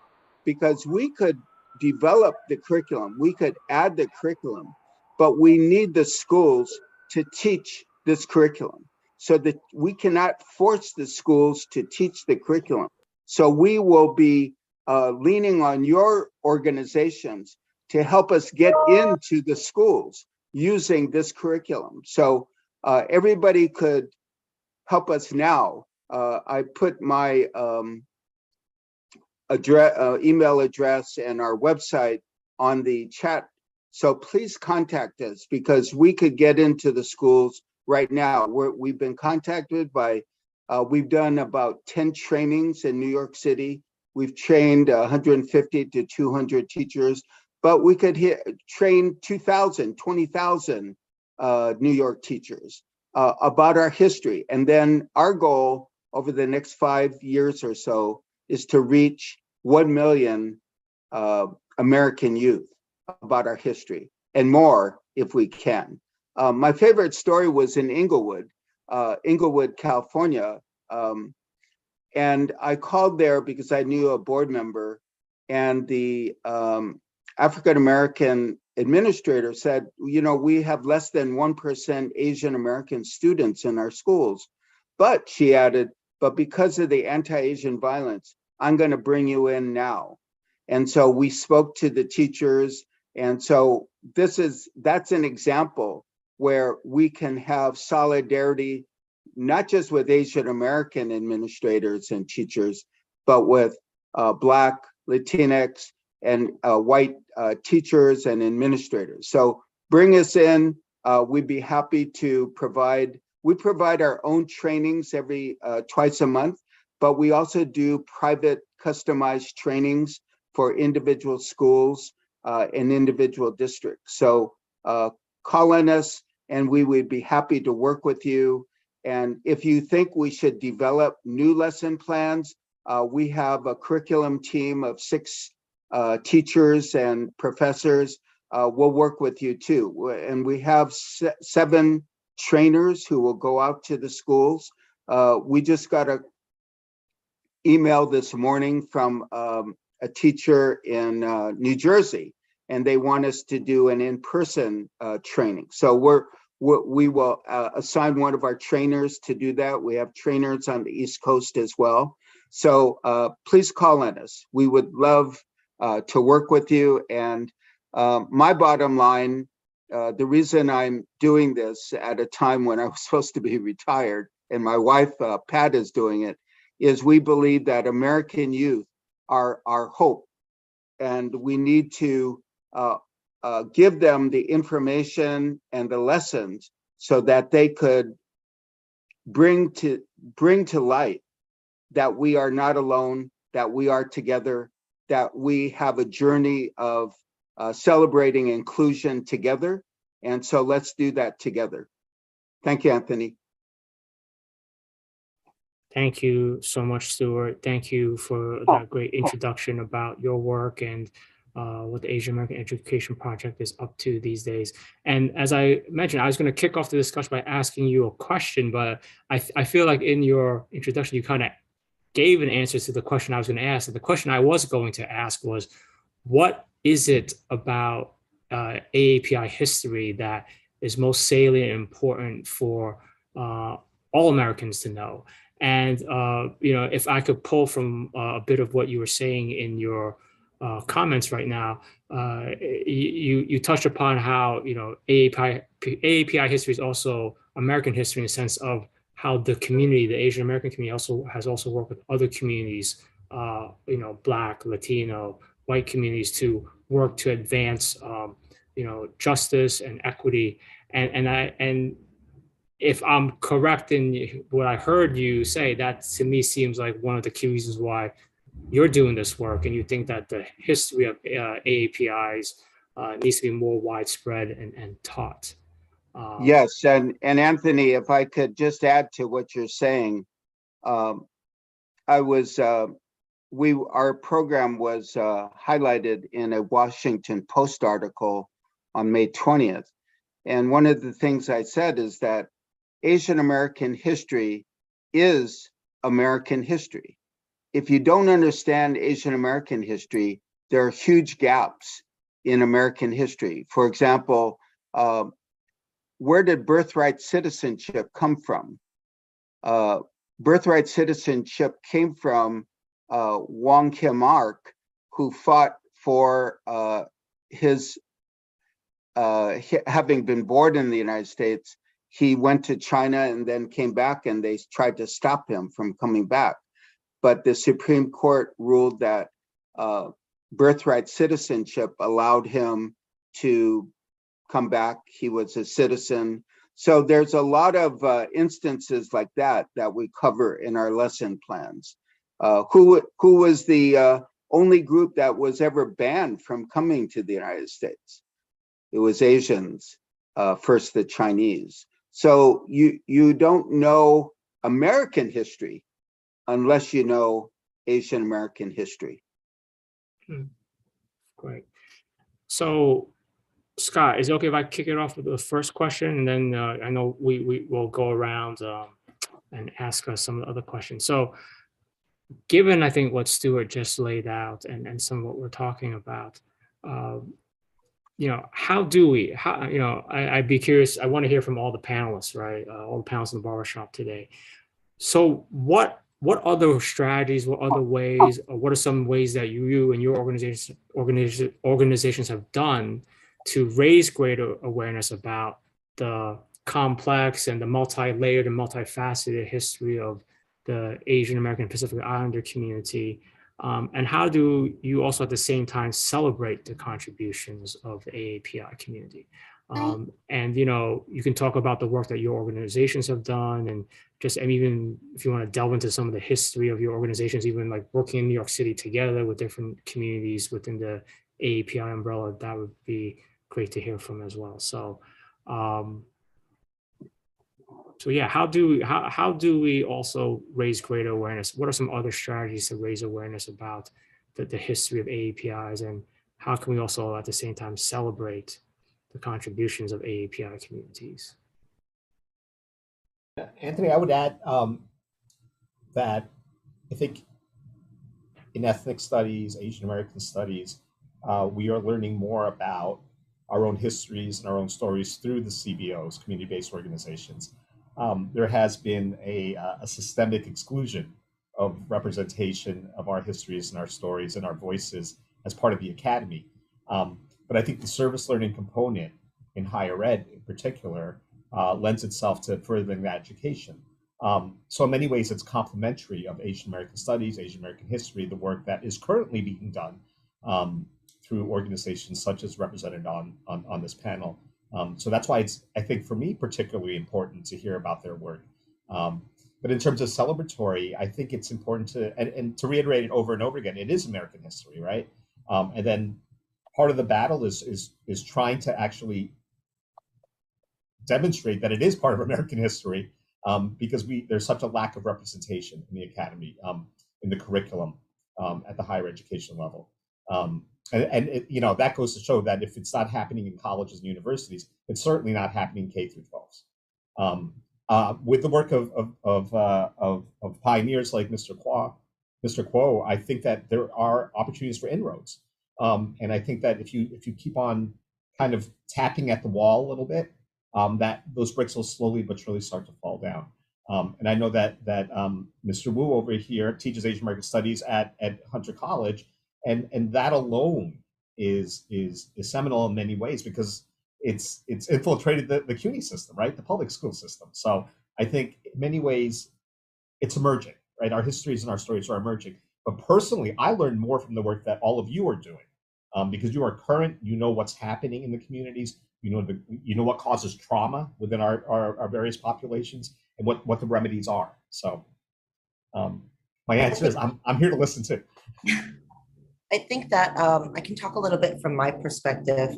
because we could develop the curriculum, we could add the curriculum, but we need the schools to teach this curriculum, so that we cannot force the schools to teach the curriculum. So we will be leaning on your organizations to help us get into the schools using this curriculum. So everybody could help us now. I put my email address and our website on the chat. So please contact us, because we could get into the schools right now. We've been contacted by, we've done about 10 trainings in New York City We've trained 150 to 200 teachers, but we could train 2,000, 20,000 New York teachers about our history. And then our goal over the next 5 years or so is to reach 1 million American youth about our history, and more if we can. My favorite story was in Inglewood, California. And I called there because I knew a board member, and the African-American administrator said, you know, we have less than 1% Asian American students in our schools. But she added, but because of the anti-Asian violence, I'm going to bring you in now. And so we spoke to the teachers. And so that's an example where we can have solidarity, not just with Asian American administrators and teachers, but with Black, Latinx, and white teachers and administrators. So bring us in. We'd be happy to provide. We provide our own trainings every twice a month, but we also do private customized trainings for individual schools and individual districts. So call on us and we would be happy to work with you. And if you think we should develop new lesson plans, we have a curriculum team of 6 teachers and professors. We'll work with you too. And we have 7 trainers who will go out to the schools. We just got an email this morning from a teacher in New Jersey, and they want us to do an in-person training. So we will assign one of our trainers to do that. We have trainers on the East Coast as well. So please call on us. We would love to work with you. And my bottom line, the reason I'm doing this at a time when I was supposed to be retired, and my wife, Pat, is doing it, is we believe that American youth are our hope. And we need to give them the information and the lessons so that they could bring to light that we are not alone, that we are together, that we have a journey of celebrating inclusion together. And so let's do that together. Thank you, Anthony. Thank you so much, Stuart. Thank you for that great introduction about your work and what the Asian American Education Project is up to these days. And as I mentioned, I was going to kick off the discussion by asking you a question, but I feel like in your introduction, you kind of gave an answer to the question I was going to ask. And the question I was going to ask was, what is it about AAPI history that is most salient and important for all Americans to know? And you know, if I could pull from a bit of what you were saying in your comments right now, you touched upon how, you know, AAPI history is also American history in the sense of how the community, the Asian American community, has also worked with other communities, you know, Black, Latino, white communities to work to advance, you know, justice and equity. And if I'm correct in what I heard you say, that to me seems like one of the key reasons why you're doing this work, and you think that the history of AAPIs needs to be more widespread and taught. Yes, and Anthony, if I could just add to what you're saying, our program was highlighted in a Washington Post article on May 20th. And one of the things I said is that Asian American history is American history. If you don't understand Asian American history, there are huge gaps in American history. For example, where did birthright citizenship come from? Birthright citizenship came from Wong Kim Ark, who fought for his having been born in the United States. He went to China and then came back, and they tried to stop him from coming back. But the Supreme Court ruled that birthright citizenship allowed him to come back. He was a citizen. So there's a lot of instances like that we cover in our lesson plans. Who was the only group that was ever banned from coming to the United States? It was Asians, first the Chinese. So you don't know American history unless you know Asian American history. Great. So, Scott, is it okay if I kick it off with the first question, and then I know we will go around and ask us some of the other questions. So, given I think what Stuart just laid out and some of what we're talking about, how do we? I'd be curious. I want to hear from all the panelists, right? All the panelists in the barbershop today. So, what other strategies, what other ways, or what are some ways that you and your organizations have done to raise greater awareness about the complex and the multi-layered and multifaceted history of the Asian American Pacific Islander community? And how do you also at the same time celebrate the contributions of the AAPI community? And you can talk about the work that your organizations have done, and even if you want to delve into some of the history of your organizations, even like working in New York City together with different communities within the AAPI umbrella, that would be great to hear from as well. So, yeah, how do we also raise greater awareness? What are some other strategies to raise awareness about the history of AAPIs, and how can we also at the same time celebrate the contributions of AAPI communities? Anthony, I would add that I think in ethnic studies, Asian American studies, we are learning more about our own histories and our own stories through the CBOs, community-based organizations. There has been a systemic exclusion of representation of our histories and our stories and our voices as part of the academy. But I think the service learning component in higher ed in particular lends itself to furthering that education. So in many ways, it's complementary of Asian American studies, Asian American history, the work that is currently being done through organizations such as represented on this panel. So that's why it's, I think for me, particularly important to hear about their work. But in terms of celebratory, I think it's important to, and to reiterate it over and over again, it is American history, right? And then part of the battle is trying to actually demonstrate that it is part of American history, because there's such a lack of representation in the academy, in the curriculum, at the higher education level. And that goes to show that if it's not happening in colleges and universities, it's certainly not happening K through 12s. With the work of pioneers like Mr. Quo, I think that there are opportunities for inroads. And I think that if you keep on kind of tapping at the wall a little bit, that those bricks will slowly but surely start to fall down. And I know that Mr. Wu over here teaches Asian American Studies at Hunter College, and that alone is seminal in many ways because it's infiltrated the CUNY system, right? The public school system. So I think in many ways it's emerging, right? Our histories and our stories are emerging. But personally, I learned more from the work that all of you are doing, because you are current. You know what's happening in the communities. You know what causes trauma within our various populations and what the remedies are. So my answer is I'm here to listen too. I think that I can talk a little bit from my perspective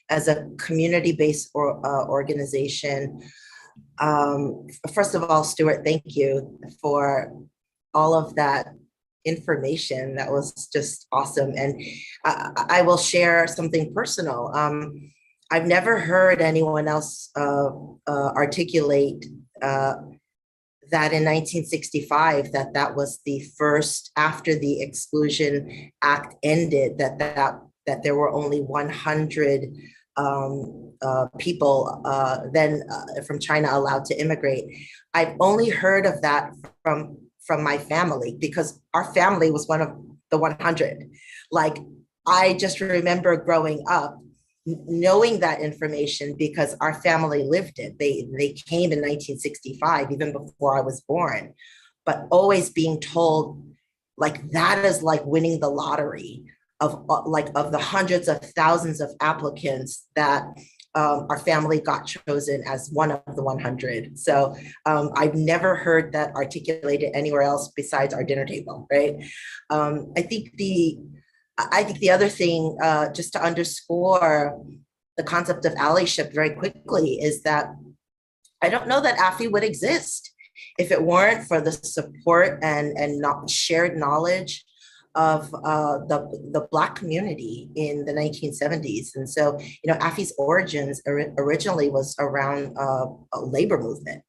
as a community-based organization. First of all, Stuart, thank you for all of that information. That was just awesome. And I will share something personal. I've never heard anyone else articulate that in 1965, that was the first, after the Exclusion Act ended, that there were only 100 people then from China allowed to immigrate. I've only heard of that from my family, because our family was one of the 100. Like, I just remember growing up knowing that information because our family lived it. They came in 1965, even before I was born, but always being told, like, that is like winning the lottery of the hundreds of thousands of applicants that our family got chosen as one of the 100. So I've never heard that articulated anywhere else besides our dinner table, right? I think the other thing, just to underscore the concept of allyship very quickly, is that I don't know that AFI would exist if it weren't for the support and not shared knowledge of the Black community in the 1970s. And so, you know, AFI's origins originally was around a labor movement.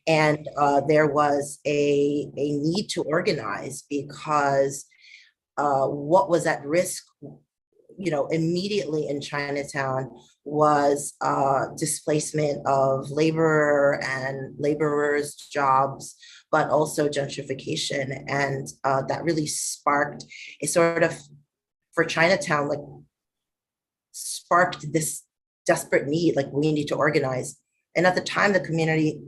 And there was a need to organize because what was at risk, you know, immediately in Chinatown was displacement of laborers' jobs, but also gentrification. And that really sparked a sort of, for Chinatown, like sparked this desperate need, like we need to organize. And at the time, the community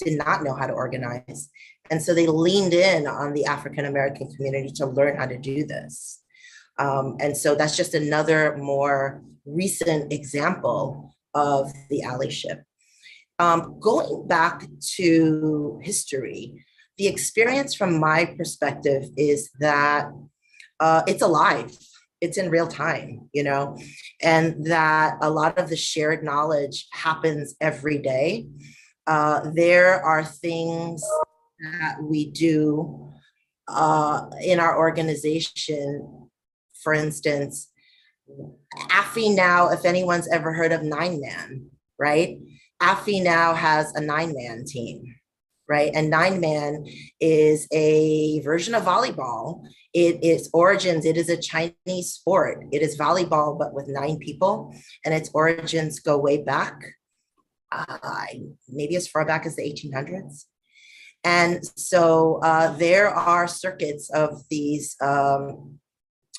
did not know how to organize. And so they leaned in on the African-American community to learn how to do this. And so that's just another more recent example of the allyship. Going back to history, the experience from my perspective is that it's alive. It's in real time, you know, and that a lot of the shared knowledge happens every day. There are things that we do in our organization. For instance, AFI now, if anyone's ever heard of 9-Man, right? AFI now has a 9-man team, right? And 9-man is a version of volleyball. Its origins, it is a Chinese sport. It is volleyball, but with 9 people. And its origins go way back, maybe as far back as the 1800s. And so there are circuits of these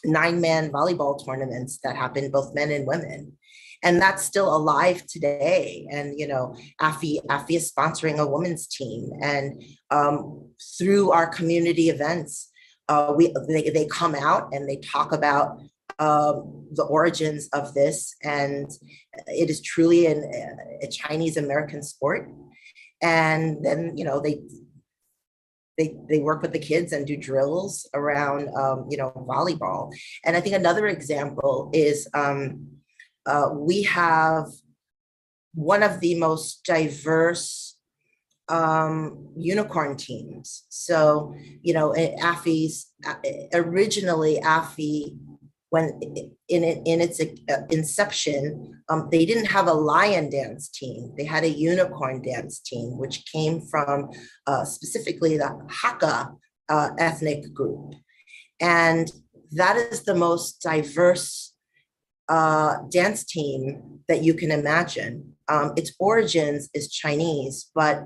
9-man volleyball tournaments that happen, both men and women. And that's still alive today. And, you know, AFI is sponsoring a women's team. And through our community events, they come out and they talk about the origins of this. And it is truly a Chinese American sport. And then, you know, they work with the kids and do drills around, you know, volleyball. And I think another example is we have one of the most diverse unicorn teams. So, you know, originally AFI, when in its inception, they didn't have a lion dance team. They had a unicorn dance team, which came from specifically the Hakka ethnic group. And that is the most diverse dance team that you can imagine. Its origins is Chinese, but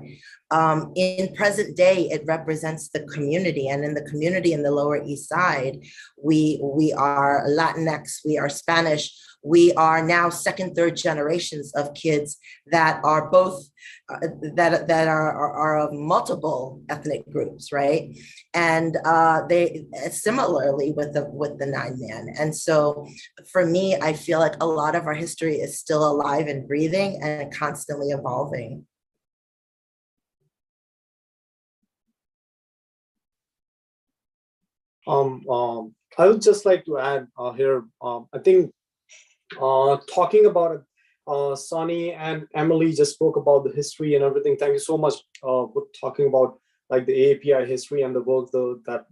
in present day, it represents the community. And in the community in the Lower East Side, we are Latinx, we are Spanish, we are now second, third generations of kids that are both, that are of multiple ethnic groups, right? And they similarly with the 9-man. And so for me, I feel like a lot of our history is still alive and breathing and constantly evolving. I would just like to add here, I think talking about it, Sonny and Emily just spoke about the history and everything. Thank you so much for talking about like the AAPI history and the work that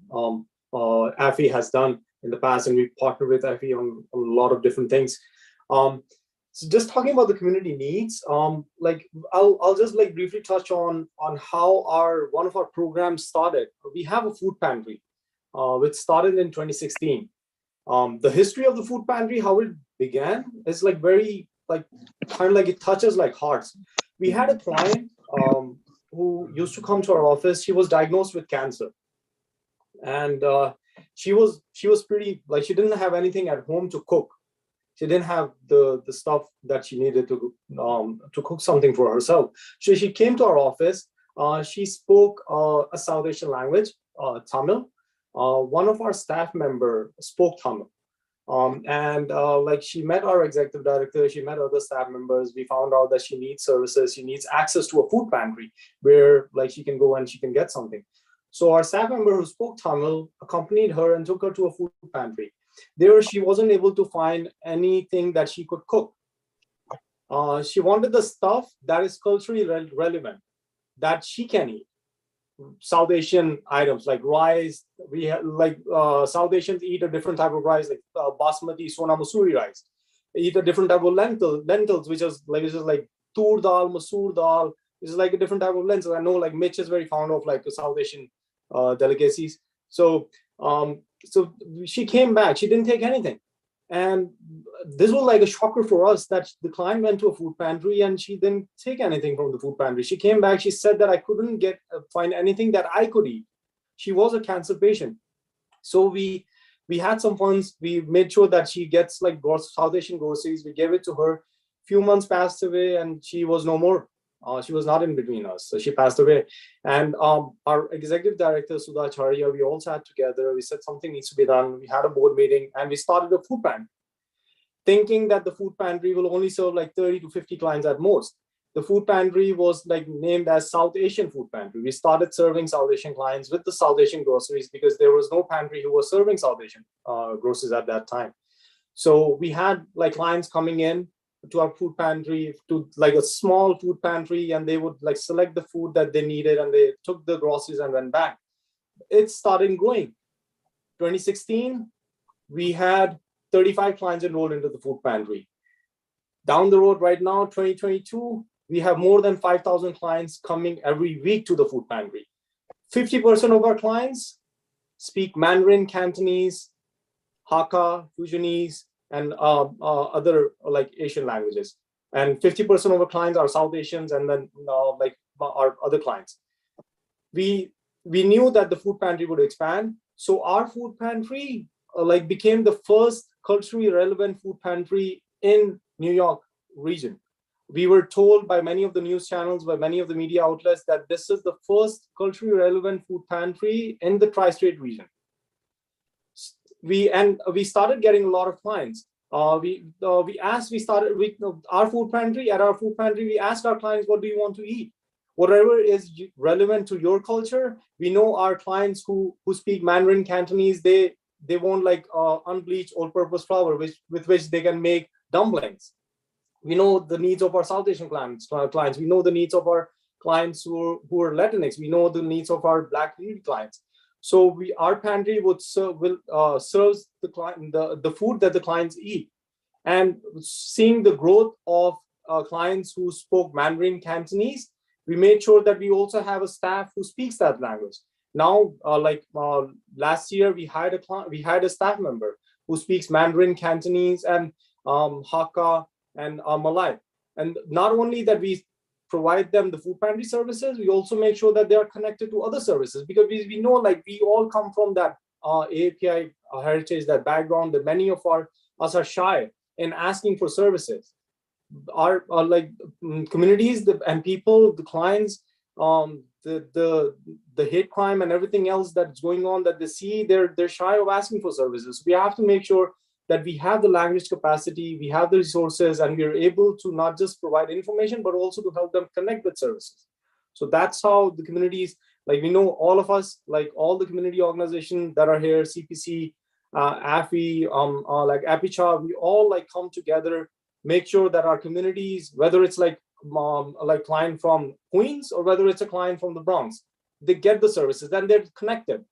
AFI has done in the past, and we partnered with AFI on a lot of different things. So just talking about the community needs, like I'll just like briefly touch on how one of our programs started. We have a food pantry, which started in 2016. The history of the food pantry, how it began, is like very like kind of like it touches like hearts. We had a client who used to come to our office. She was diagnosed with cancer, and she was pretty like she didn't have anything at home to cook. She didn't have the stuff that she needed to cook something for herself. So she came to our office. She spoke a South Asian language, Tamil. One of our staff member spoke Tamil. Like she met our executive director, she met other staff members. We found out that she needs services, she needs access to a food pantry where like she can go and she can get something. So our staff member who spoke Tamil accompanied her and took her to a food pantry. There, she wasn't able to find anything that she could cook. She wanted the stuff that is culturally relevant, that she can eat. South Asian items like rice. We have like South Asians eat a different type of rice, like basmati sona masuri rice. They eat a different type of lentils, which is like tur dal, masoor dal. This is like a different type of lentils. I know like Mitch is very fond of like the South Asian delicacies. So so she came back. She didn't take anything. And this was like a shocker for us that the client went to a food pantry and she didn't take anything from the food pantry. She came back, she said that I couldn't find anything that I could eat. She was a cancer patient. So we had some funds. We made sure that she gets like South Asian groceries. We gave it to her. Few months passed away and she was no more. She was not in between us. So she passed away. And our executive director, Sudha Acharya, we all sat together. We said something needs to be done. We had a board meeting and we started a food pantry, thinking that the food pantry will only serve like 30 to 50 clients at most. The food pantry was like named as South Asian Food Pantry. We started serving South Asian clients with the South Asian groceries because there was no pantry who was serving South Asian groceries at that time. So we had like clients coming in to our food pantry, to like a small food pantry, and they would like select the food that they needed and they took the groceries and went back. It started growing. 2016, we had 35 clients enrolled into the food pantry. Down the road right now, 2022, we have more than 5,000 clients coming every week to the food pantry. 50% of our clients speak Mandarin, Cantonese, Hakka, Fusionese, and other like Asian languages. And 50% of our clients are South Asians, and then like our other clients. We knew that the food pantry would expand. So our food pantry like became the first culturally relevant food pantry in New York region. We were told by many of the news channels, by many of the media outlets, that this is the first culturally relevant food pantry in the tri-state region. We started getting a lot of clients. Our food pantry, we asked our clients, what do you want to eat? Whatever is relevant to your culture. We know our clients who speak Mandarin, Cantonese, they want like unbleached all-purpose flour with which they can make dumplings. We know the needs of our South Asian clients. We know the needs of our clients who are Latinx. We know the needs of our Black community clients. So our pantry would serve the food that the clients eat. And seeing the growth of clients who spoke Mandarin, Cantonese, we made sure that we also have a staff who speaks that language. Now, last year, we hired a staff member who speaks Mandarin, Cantonese, and Hakka and Malay. And not only that we provide them the food pantry services, we also make sure that they are connected to other services, because we know like we all come from that API heritage, that background, that many of us are shy in asking for services. Our communities and people, the clients, the hate crime and everything else that's going on that they see, they're shy of asking for services. We have to make sure that we have the language capacity, we have the resources, and we're able to not just provide information, but also to help them connect with services. So that's how the communities, like we know all of us, like all the community organizations that are here, CPC, AFI, like Aapis, we all like come together, make sure that our communities, whether it's like client from Queens or whether it's a client from the Bronx, they get the services and they're connected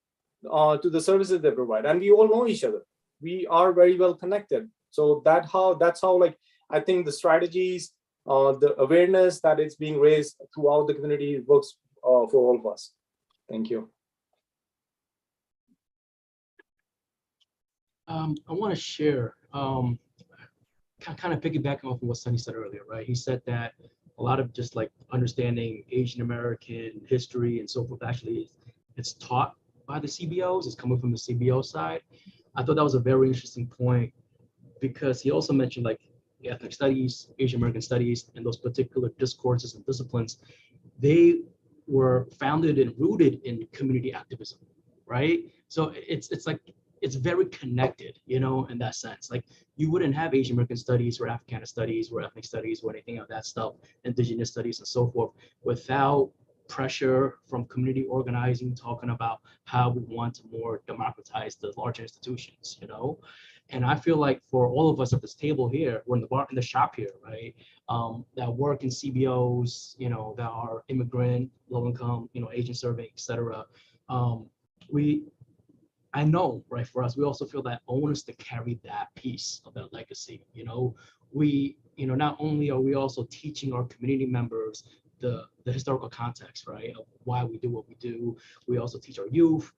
to the services they provide. And we all know each other. We are very well connected. So that's how like, I think the strategies, the awareness that is being raised throughout the community works for all of us. Thank you. I want to share, kind of piggybacking off of what Sunny said earlier, right? He said that a lot of just like understanding Asian American history and so forth, actually it's taught by the CBOs, it's coming from the CBO side. I thought that was a very interesting point, because he also mentioned like ethnic studies, Asian American studies, and those particular discourses and disciplines, they were founded and rooted in community activism, right? So it's it's very connected, you know, in that sense. Like you wouldn't have Asian American studies or Africana studies or ethnic studies or anything of that stuff, indigenous studies and so forth, without pressure from community organizing, talking about how we want to more democratize the larger institutions, you know. And I feel like for all of us at this table here, we're in the shop here, right? That work in CBOs, you know, that are immigrant, low income, you know, Asian serving, et cetera. I know, right, for us, we also feel that onus to carry that piece of that legacy. You know, not only are we also teaching our community members the historical context, right, of why we do what we do, we also teach our youth,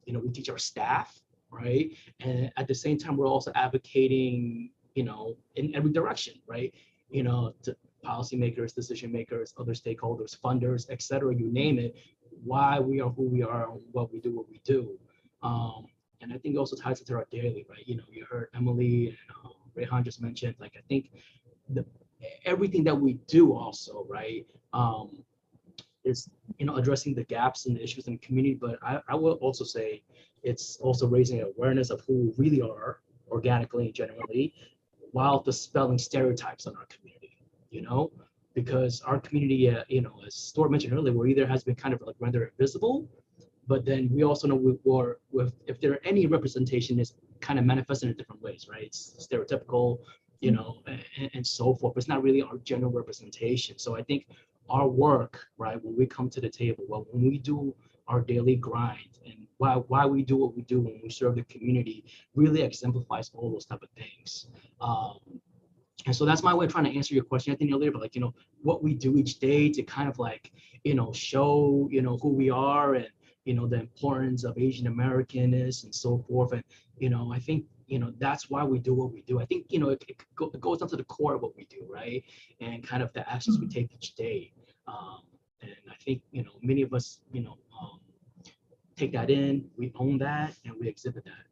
we teach our staff, right? And at the same time, we're also advocating, you know, in every direction, right? You know, to policymakers, decision makers, other stakeholders, funders, et cetera, you name it, why we are who we are, and what we do. And I think it also ties into our daily, right? You know, you heard Emily and Reihan just mentioned, like, I think everything that we do also, right, is, you know, addressing the gaps and the issues in the community. But I will also say it's also raising awareness of who we really are organically and generally, while dispelling stereotypes on our community, you know, because our community, you know, as Stuart mentioned earlier, where either has been kind of like rendered invisible, but then we also know if there are any representation is kind of manifested in different ways, right? It's stereotypical, you know, and so forth. But it's not really our general representation. So I think our work, right, when we come to the table, well, when we do our daily grind and why we do what we do when we serve the community, really exemplifies all those type of things. And so that's my way of trying to answer your question, Anthony, earlier, but like, you know, what we do each day to kind of like, you know, show, you know, who we are and, you know, the importance of Asian Americanness and so forth. And, you know, I think, you know, that's why we do what we do. I think, you know, it goes down to the core of what we do, right? And kind of the actions we take each day. And I think, you know, many of us, you know, take that in, we own that, and we exhibit that.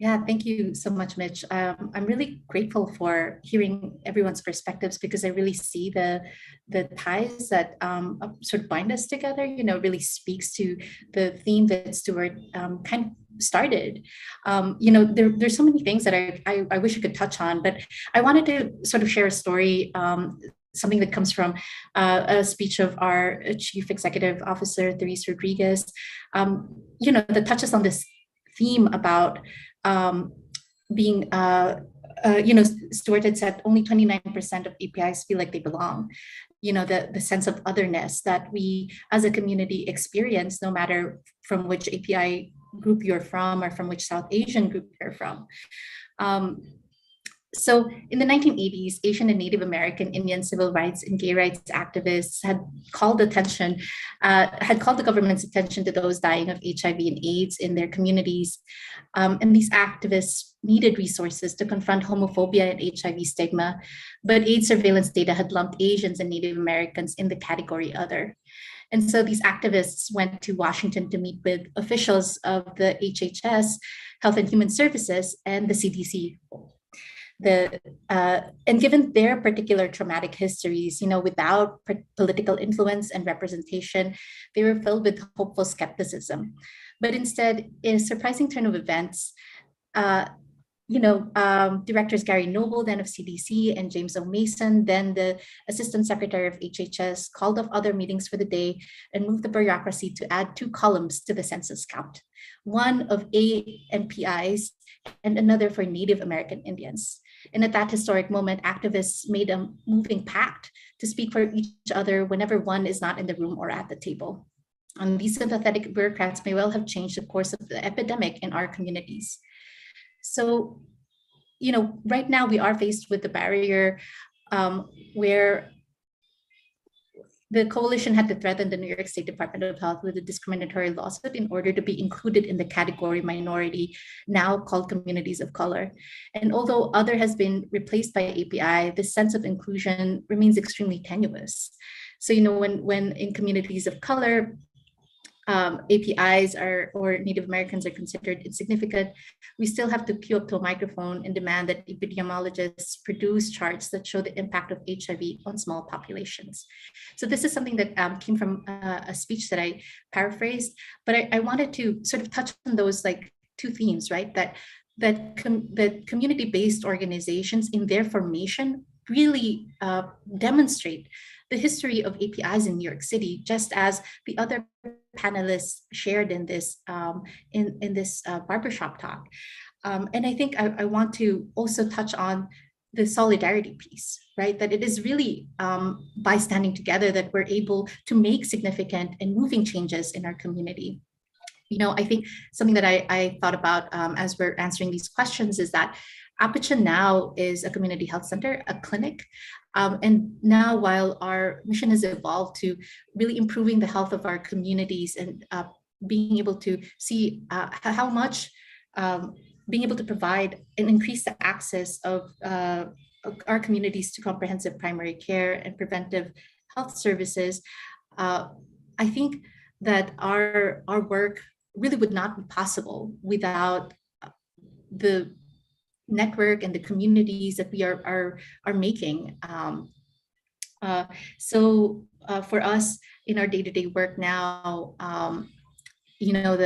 Yeah, thank you so much, Mitch. I'm really grateful for hearing everyone's perspectives, because I really see the ties that sort of bind us together. You know, really speaks to the theme that Stuart kind of started. You know, there's so many things that I wish I could touch on, but I wanted to sort of share a story, something that comes from a speech of our Chief Executive Officer, Therese Rodriguez, you know, that touches on this theme about being, you know, Stuart had said only 29% of APIs feel like they belong. You know, the sense of otherness that we as a community experience, no matter from which API group you're from or from which South Asian group you're from. So in the 1980s, Asian and Native American Indian civil rights and gay rights activists had called the government's attention to those dying of HIV and AIDS in their communities. And these activists needed resources to confront homophobia and HIV stigma, but AIDS surveillance data had lumped Asians and Native Americans in the category other. And so these activists went to Washington to meet with officials of the HHS, Health and Human Services, and the CDC. And given their particular traumatic histories, you know, without political influence and representation, they were filled with hopeful skepticism. But instead, in a surprising turn of events, Directors Gary Noble, then of CDC, and James O. Mason, then the Assistant Secretary of HHS, called off other meetings for the day and moved the bureaucracy to add 2 columns to the census count, one of ANPIs and another for Native American Indians. And at that historic moment, activists made a moving pact to speak for each other whenever one is not in the room or at the table. And these sympathetic bureaucrats may well have changed the course of the epidemic in our communities. So, you know, right now we are faced with the barrier where the coalition had to threaten the New York State Department of Health with a discriminatory lawsuit in order to be included in the category minority, now called communities of color. And although other has been replaced by API, the sense of inclusion remains extremely tenuous. So, you know, when in communities of color, APIs or Native Americans are considered insignificant, we still have to queue up to a microphone and demand that epidemiologists produce charts that show the impact of HIV on small populations. So this is something that came from a speech that I paraphrased, but I wanted to sort of touch on those like two themes, right? That community-based organizations in their formation really demonstrate the history of APIs in New York City, just as the other panelists shared in this barbershop talk. And I think I want to also touch on the solidarity piece, right? That it is really by standing together that we're able to make significant and moving changes in our community. You know, I think something that I thought about as we're answering these questions is that Aapis now is a community health center, a clinic. And now, while our mission has evolved to really improving the health of our communities and being able to see how much being able to provide and increase the access of our communities to comprehensive primary care and preventive health services, I think that our work really would not be possible without the network and the communities that we are making. So for us in our day-to-day work now, you know,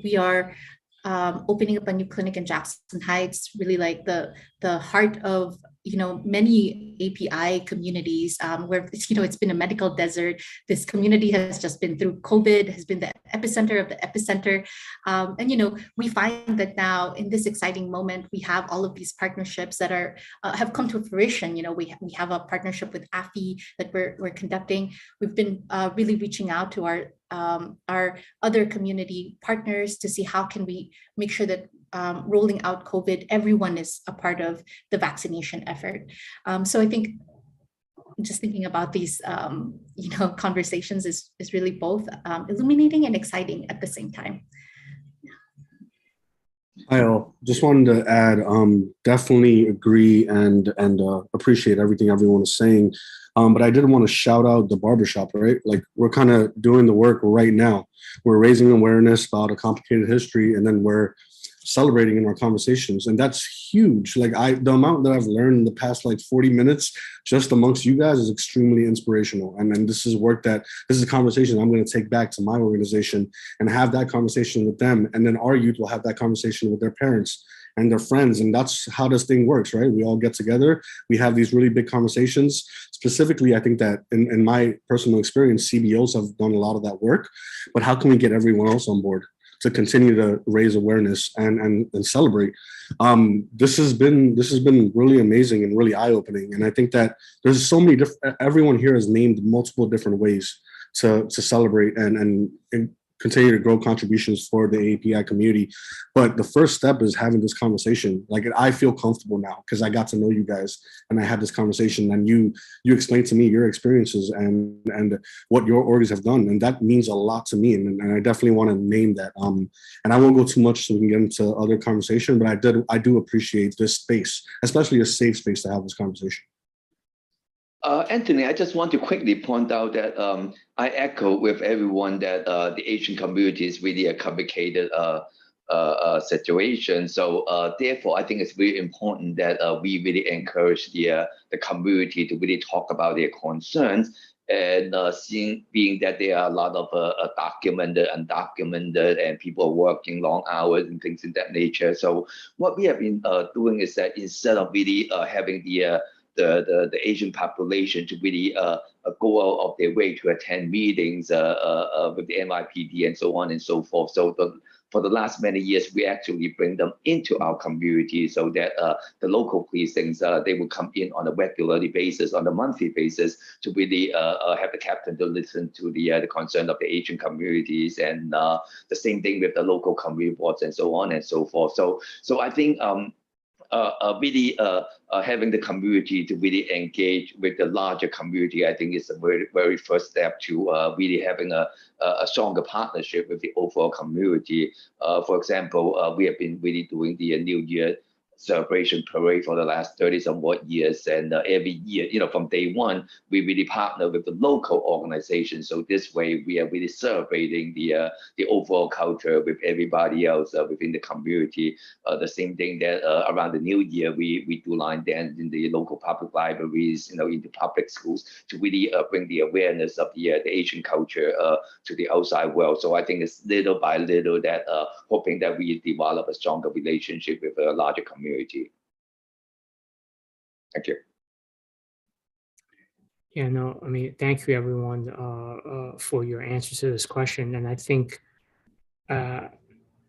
we are opening up a new clinic in Jackson Heights, really like the heart of, you know, many API communities where, you know, it's been a medical desert. This community has just been through COVID, has been the epicenter of the epicenter. And, you know, we find that now in this exciting moment, we have all of these partnerships that are have come to fruition. You know, we have a partnership with Aapis that we're conducting. We've been really reaching out to our other community partners to see how can we make sure that rolling out COVID, everyone is a part of the vaccination effort. So I think just thinking about these, you know, conversations is really both illuminating and exciting at the same time. Hi all. Just wanted to add, definitely agree and appreciate everything everyone is saying. But I did want to shout out the barbershop, right? Like we're kind of doing the work right now. We're raising awareness about a complicated history, and then we're celebrating in our conversations, and that's huge. Like the amount that I've learned in the past like 40 minutes just amongst you guys is extremely inspirational. And then this is a conversation I'm going to take back to my organization and have that conversation with them, and then our youth will have that conversation with their parents and their friends. And that's how this thing works, right? We all get together, we have these really big conversations. Specifically, I think that in my personal experience, CBOs have done a lot of that work, but how can we get everyone else on board to continue to raise awareness and celebrate? This has been really amazing and really eye-opening. And I think that there's so many everyone here has named multiple different ways to celebrate and continue to grow contributions for the API community. But the first step is having this conversation. Like I feel comfortable now because I got to know you guys and I had this conversation, and you explained to me your experiences and what your orgs have done. And that means a lot to me. And I definitely want to name that. And I won't go too much so we can get into other conversation, but I do appreciate this space, especially a safe space to have this conversation. Anthony, I just want to quickly point out that I echo with everyone that the Asian community is really a complicated situation. So therefore, I think it's very important that we really encourage the community to really talk about their concerns. And being that there are a lot of documented, undocumented, and people working long hours and things of that nature. So what we have been doing is that instead of really having the Asian population to really go out of their way to attend meetings with the NYPD and so on and so forth. So for the last many years, we actually bring them into our community so that the local precincts, they will come in on a regularly basis, on a monthly basis, to really have the captain to listen to the concern of the Asian communities, and the same thing with the local community boards and so on and so forth. So I think really having the community to really engage with the larger community, I think is the very, very first step to really having a stronger partnership with the overall community. For example, we have been really doing the New Year celebration parade for the last 30 some what years. And every year, from day one, we really partner with the local organization. So this way, we are really celebrating the overall culture with everybody else within the community. The same thing that around the New Year, we do line dance in the local public libraries, in the public schools, to really bring the awareness of the Asian culture to the outside world. So I think it's little by little that hoping that we develop a stronger relationship with a larger community. Thank you. Yeah, no, I mean, thank you everyone for your answers to this question. And I think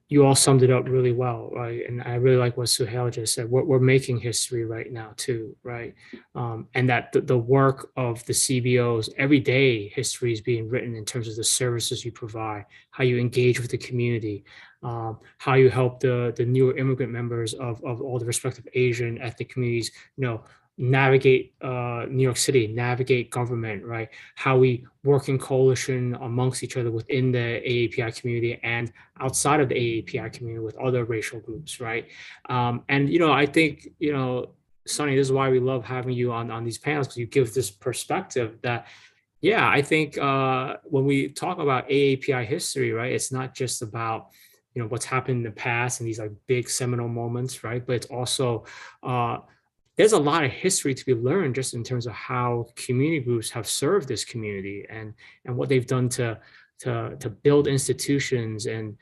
you all summed it up really well, right? And I really like what Suhail just said. We're making history right now too, right? And that the work of the CBOs, every day history is being written in terms of the services you provide, how you engage with the community, how you help the newer immigrant members of all the respective Asian ethnic communities, navigate New York City, navigate government, right? How we work in coalition amongst each other within the AAPI community and outside of the AAPI community with other racial groups, right? And, I think, Sonny, this is why we love having you on these panels, because you give this perspective that, yeah, I think when we talk about AAPI history, right, it's not just about, what's happened in the past and these like big seminal moments, right? But it's also, there's a lot of history to be learned just in terms of how community groups have served this community and what they've done to build institutions and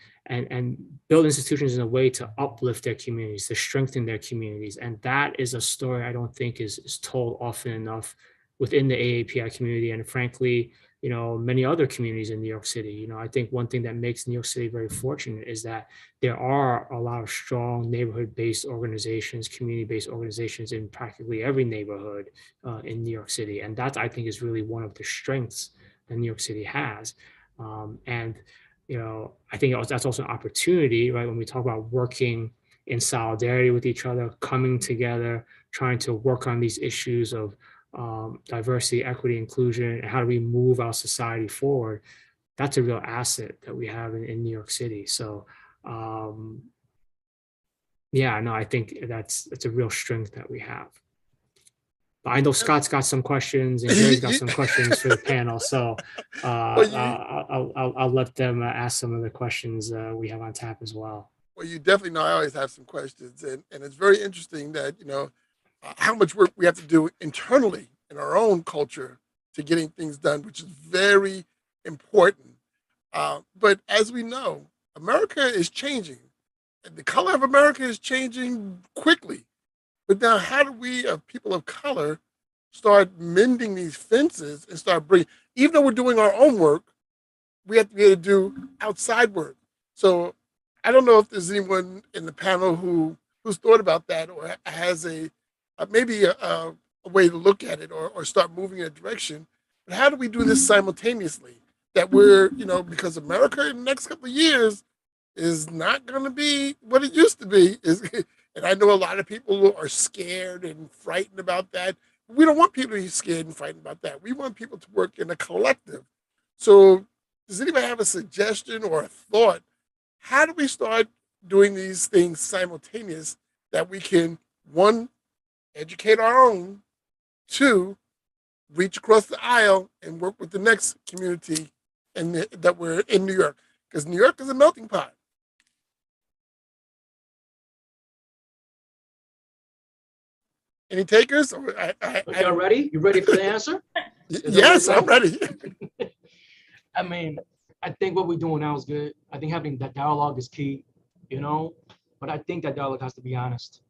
build institutions in a way to uplift their communities, to strengthen their communities. And that is a story I don't think is told often enough within the AAPI community. And frankly, many other communities in New York City. I think one thing that makes New York City very fortunate is that there are a lot of strong neighborhood-based organizations, community-based organizations in practically every neighborhood in New York City. And that, I think, is really one of the strengths that New York City has. I think that's also an opportunity, right? When we talk about working in solidarity with each other, coming together, trying to work on these issues of diversity, equity, inclusion, and how do we move our society forward, that's a real asset that we have in New York City. So I think that's a real strength that we have. But I know Scott's got some questions and Jerry's got some questions for the panel. So I'll let them ask some of the questions we have on tap as well. Well, you definitely know I always have some questions, and it's very interesting that how much work we have to do internally in our own culture to getting things done, which is very important. But as we know, America is changing. The color of America is changing quickly. But now how do we, people of color, start mending these fences and start bringing, even though we're doing our own work, we have to be able to do outside work. So I don't know if there's anyone in the panel who's thought about that or has maybe a way to look at it or start moving in a direction. But how do we do this simultaneously? That we're, because America in the next couple of years is not going to be what it used to be. And I know a lot of people are scared and frightened about that. We don't want people to be scared and frightened about that. We want people to work in a collective. So does anybody have a suggestion or a thought? How do we start doing these things simultaneous that we can, one, educate our own, two, reach across the aisle and work with the next community and that we're in New York, because New York is a melting pot. Any takers? Y'all ready? You ready for the answer? Yes, I'm ready. I mean, I think what we're doing now is good. I think having that dialogue is key, but I think that dialogue has to be honest,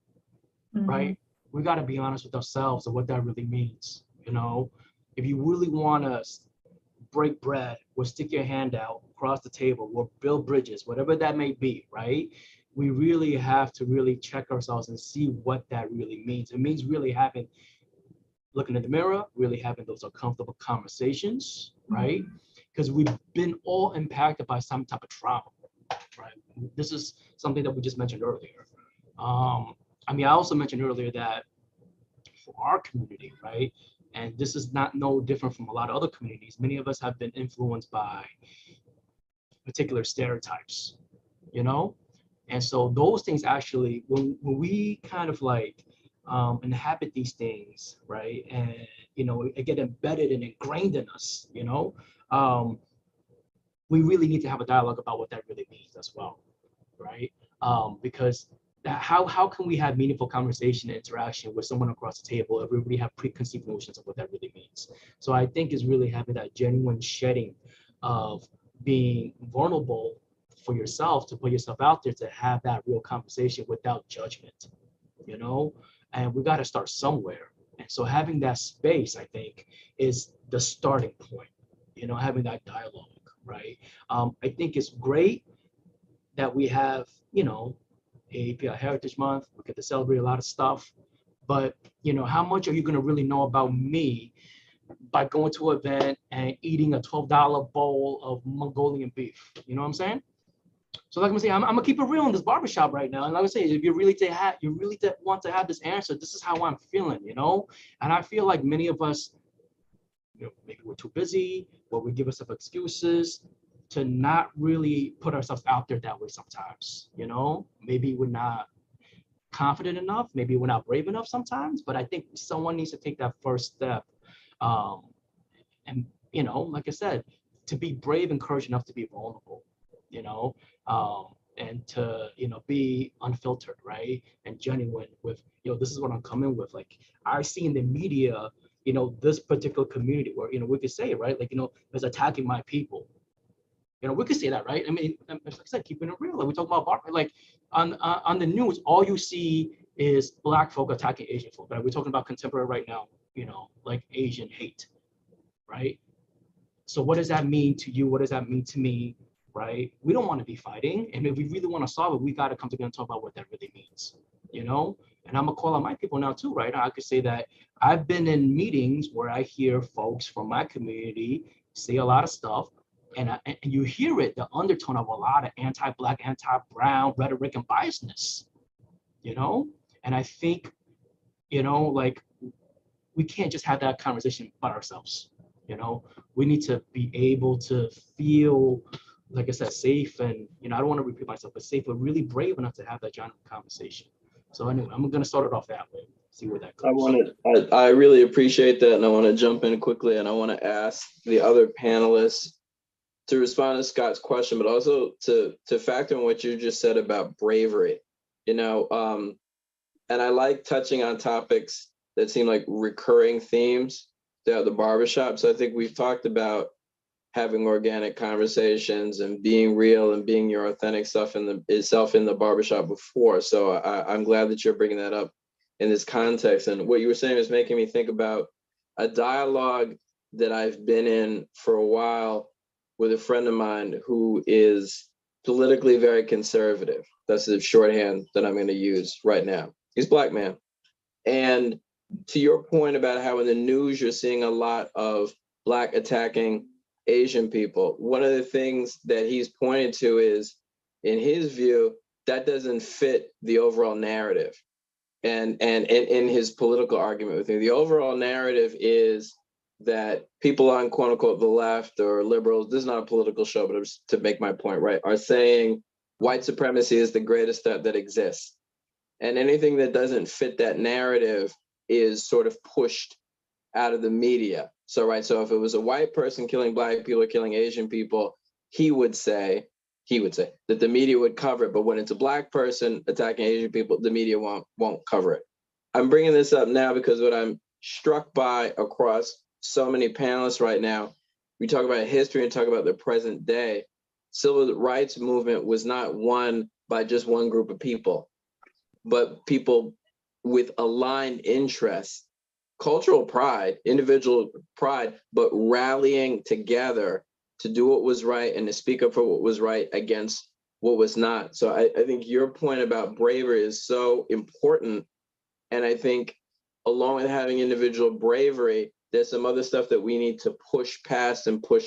right? We got to be honest with ourselves of what that really means. If you really want to break bread or stick your hand out across the table or build bridges, whatever that may be, right? We really have to really check ourselves and see what that really means. It means really looking in the mirror, really having those uncomfortable conversations, right? Because we've been all impacted by some type of trauma, right? This is something that we just mentioned earlier. I also mentioned earlier that for our community, right? And this is not no different from a lot of other communities. Many of us have been influenced by particular stereotypes, And so those things actually, when we kind of like inhabit these things, right, and it get embedded and ingrained in us, we really need to have a dialogue about what that really means as well, right? Because how can we have meaningful conversation and interaction with someone across the table if we really have preconceived notions of what that really means? So I think is really having that genuine shedding of being vulnerable for yourself, to put yourself out there, to have that real conversation without judgment, and we got to start somewhere. And so having that space, I think, is the starting point, having that dialogue, right? I think it's great that we have, API Heritage Month. We get to celebrate a lot of stuff, but how much are you going to really know about me by going to an event and eating a $12 bowl of Mongolian beef? You know what I'm saying? So like I'm saying, I'm gonna keep it real in this barbershop right now. And like I say, if you really want to have this answer, this is how I'm feeling, And I feel like many of us, maybe we're too busy, or we give ourselves excuses to not really put ourselves out there that way sometimes, Maybe we're not confident enough, maybe we're not brave enough sometimes, but I think someone needs to take that first step. And, like I said, to be brave and courage enough to be vulnerable, and to, be unfiltered, right? And genuine with, this is what I'm coming with. Like, I see in the media, this particular community where, we could say, right, like, is attacking my people. We could say that, right? I mean, like I said, keeping it real. Like we talk about barber, like on the news, all you see is Black folk attacking Asian folk. Right? We're talking about contemporary right now, like Asian hate, right? So what does that mean to you? What does that mean to me, right? We don't want to be fighting. And if we really want to solve it, we got to come together and talk about what that really means, And I'm going to call on my people now too, right? I could say that I've been in meetings where I hear folks from my community say a lot of stuff, and you hear it, the undertone of a lot of anti-Black, anti-brown rhetoric and biasness, And I think, like, we can't just have that conversation by ourselves, We need to be able to feel, like I said, safe and, I don't want to repeat myself, but safe, but really brave enough to have that genuine conversation. So anyway, I'm going to start it off that way, see where that goes. I really appreciate that, and I want to jump in quickly, and I want to ask the other panelists to respond to Scott's question, but also to factor in what you just said about bravery, and I like touching on topics that seem like recurring themes throughout the barbershop. So I think we've talked about having organic conversations and being real and being your authentic self in the barbershop before. So I'm glad that you're bringing that up in this context. And what you were saying is making me think about a dialogue that I've been in for a while with a friend of mine who is politically very conservative. That's the shorthand that I'm going to use right now. He's a Black man. And to your point about how in the news you're seeing a lot of Black attacking Asian people, one of the things that he's pointed to is, in his view, that doesn't fit the overall narrative. And in his political argument with me, the overall narrative is that people on quote unquote the left or liberals, this is not a political show, but just to make my point right, are saying white supremacy is the greatest threat that exists. And anything that doesn't fit that narrative is sort of pushed out of the media. So if it was a white person killing Black people or killing Asian people, he would say that the media would cover it. But when it's a Black person attacking Asian people, the media won't cover it. I'm bringing this up now because what I'm struck by across so many panelists right now, we talk about history and talk about the present day. Civil rights movement was not won by just one group of people, but people with aligned interests, cultural pride, individual pride, but rallying together to do what was right and to speak up for what was right against what was not. So I think your point about bravery is so important. And I think along with having individual bravery, there's some other stuff that we need to push past and push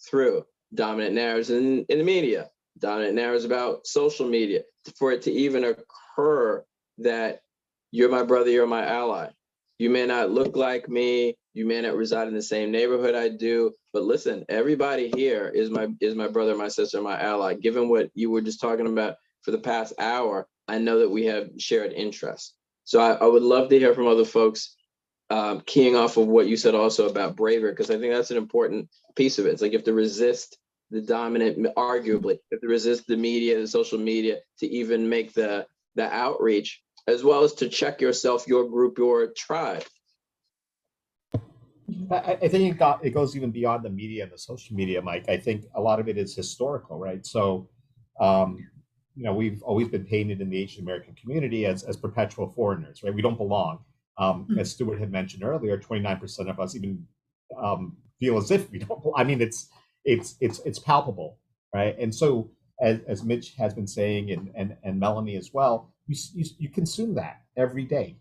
through. Dominant narratives in the media, dominant narratives about social media, for it to even occur that you're my brother, you're my ally. You may not look like me, you may not reside in the same neighborhood I do, but listen, everybody here is my brother, my sister, my ally. Given what you were just talking about for the past hour, I know that we have shared interests. So I would love to hear from other folks, keying off of what you said also about bravery, because I think that's an important piece of it. It's like you have to resist the dominant, arguably, you have to resist the media, the social media, to even make the outreach, as well as to check yourself, your group, your tribe. I think it goes even beyond the media and the social media, Mike. I think a lot of it is historical, right? So, we've always been painted in the Asian American community as perpetual foreigners, right? We don't belong. As Stuart had mentioned earlier, 29% of us even feel as if we don't. I mean, it's palpable, right? And so, as Mitch has been saying, and Melanie as well, you consume that every day,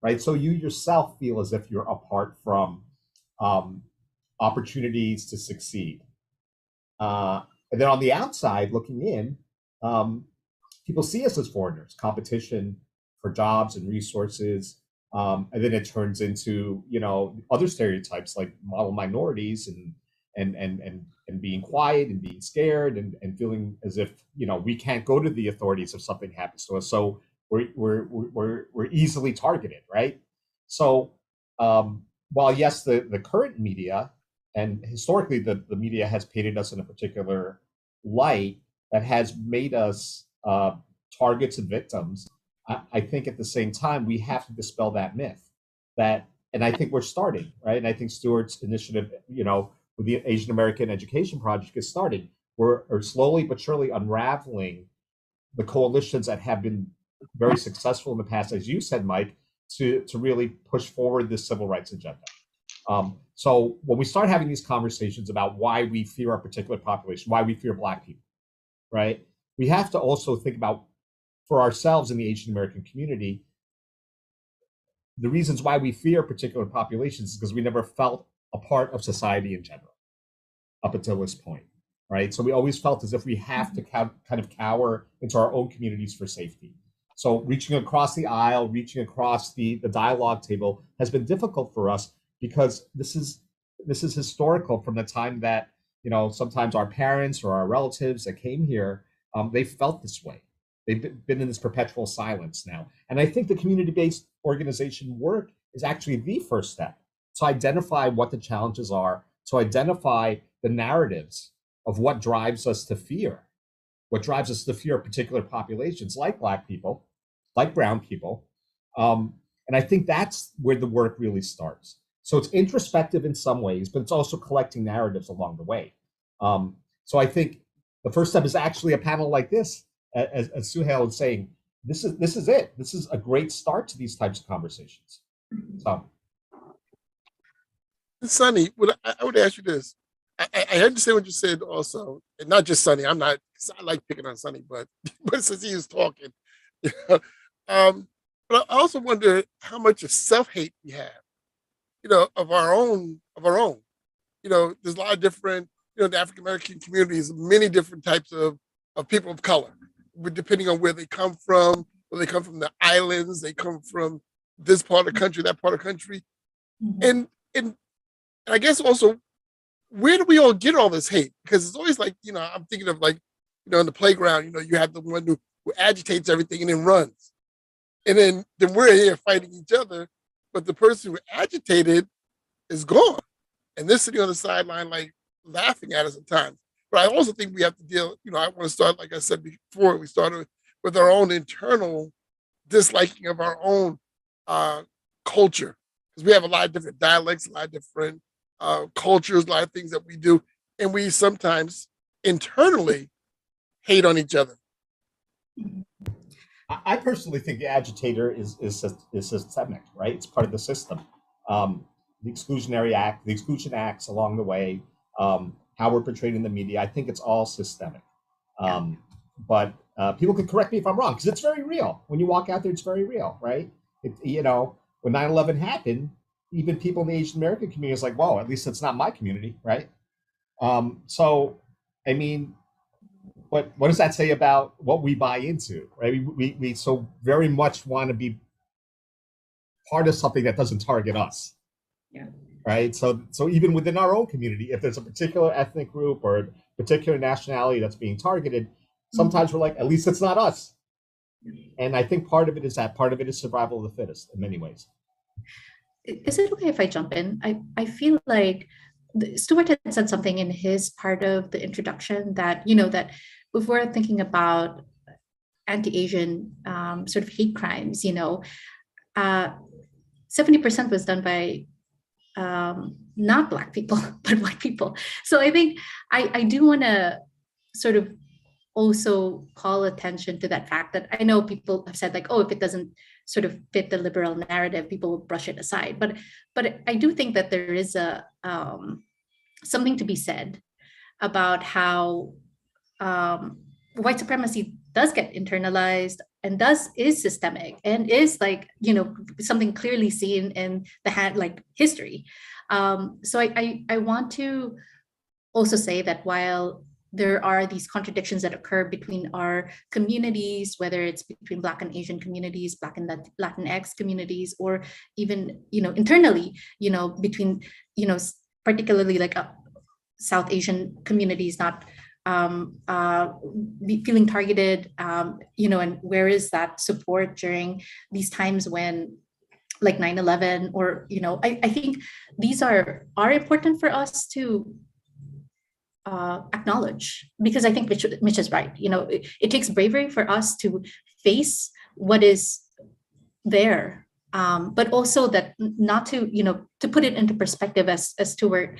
right? So you yourself feel as if you're apart from opportunities to succeed. And then on the outside, looking in, people see us as foreigners, competition for jobs and resources. And then it turns into, other stereotypes like model minorities and being quiet and being scared and feeling as if, we can't go to the authorities if something happens to us. So we're easily targeted, right? So while yes, the current media and historically the media has painted us in a particular light that has made us targets and victims, I think at the same time we have to dispel that myth. And I think we're starting, right? And I think Stuart's initiative, with the Asian American Education Project is starting. We're slowly but surely unraveling the coalitions that have been very successful in the past, as you said, Mike, to really push forward this civil rights agenda. So when we start having these conversations about why we fear a particular population, why we fear Black people, right? We have to also think about, for ourselves in the Asian American community, the reasons why we fear particular populations is because we never felt a part of society in general up until this point, right? So we always felt as if we have to kind of cower into our own communities for safety. So reaching across the aisle, reaching across the dialogue table has been difficult for us because this is historical from the time that, sometimes our parents or our relatives that came here, they felt this way. They've been in this perpetual silence now. And I think the community-based organization work is actually the first step to identify what the challenges are, to identify the narratives of what drives us to fear, particular populations like Black people, like brown people. And I think that's where the work really starts. So it's introspective in some ways, but it's also collecting narratives along the way. So I think the first step is actually a panel like this, as Suhail is saying, this is it. This is a great start to these types of conversations. So, Sonny, I would ask you this. I heard you say what you said also, and not just Sonny. I like picking on Sonny, but since he was talking, but I also wonder how much of self-hate we have, of our own. There's a lot of different, the African American communities, many different types of people of color, depending on where they come from. Where they come from the islands, they come from this part of the country, that part of the country, and I guess also, where do we all get all this hate? Because it's always like, I'm thinking of like, in the playground, you have the one who agitates everything and then runs. And then we're here fighting each other, but the person who agitated is gone. And they're sitting on the sideline, like laughing at us at times. But I also think we have to deal, I want to start, like I said before, we started with our own internal disliking of our own culture. Because we have a lot of different dialects, a lot of different cultures, a lot of things that we do. And we sometimes internally hate on each other. I personally think the agitator is systemic, right? It's part of the system. The exclusionary act, the exclusion acts along the way, how we're portrayed in the media, I think it's all systemic. But people can correct me if I'm wrong, because it's very real. When you walk out there, it's very real, right? When 9/11 happened, even people in the Asian American community is like, whoa, at least it's not my community, right? So, I mean, what does that say about what we buy into, right? We so very much want to be part of something that doesn't target us, right? So even within our own community, if there's a particular ethnic group or a particular nationality that's being targeted, sometimes we're like, at least it's not us. And I think part of it is that. Part of it is survival of the fittest in many ways. Is it okay if I jump in? I feel like Stuart had said something in his part of the introduction that, that if we're thinking about anti-Asian sort of hate crimes, 70% was done by not Black people, but white people. So I think I do want to sort of also call attention to that fact that I know people have said like, oh, if it doesn't sort of fit the liberal narrative, people will brush it aside. But I do think that there is a something to be said about how white supremacy does get internalized and is systemic and is like, something clearly seen in the history. So I want to also say that while there are these contradictions that occur between our communities, whether it's between Black and Asian communities, Black and Latinx communities, or even, internally, between, particularly like South Asian communities not feeling targeted, and where is that support during these times when like 9/11 or, I think these are important for us to acknowledge, because I think Mitch is right. It takes bravery for us to face what is there, but also that not to, to put it into perspective as Stuart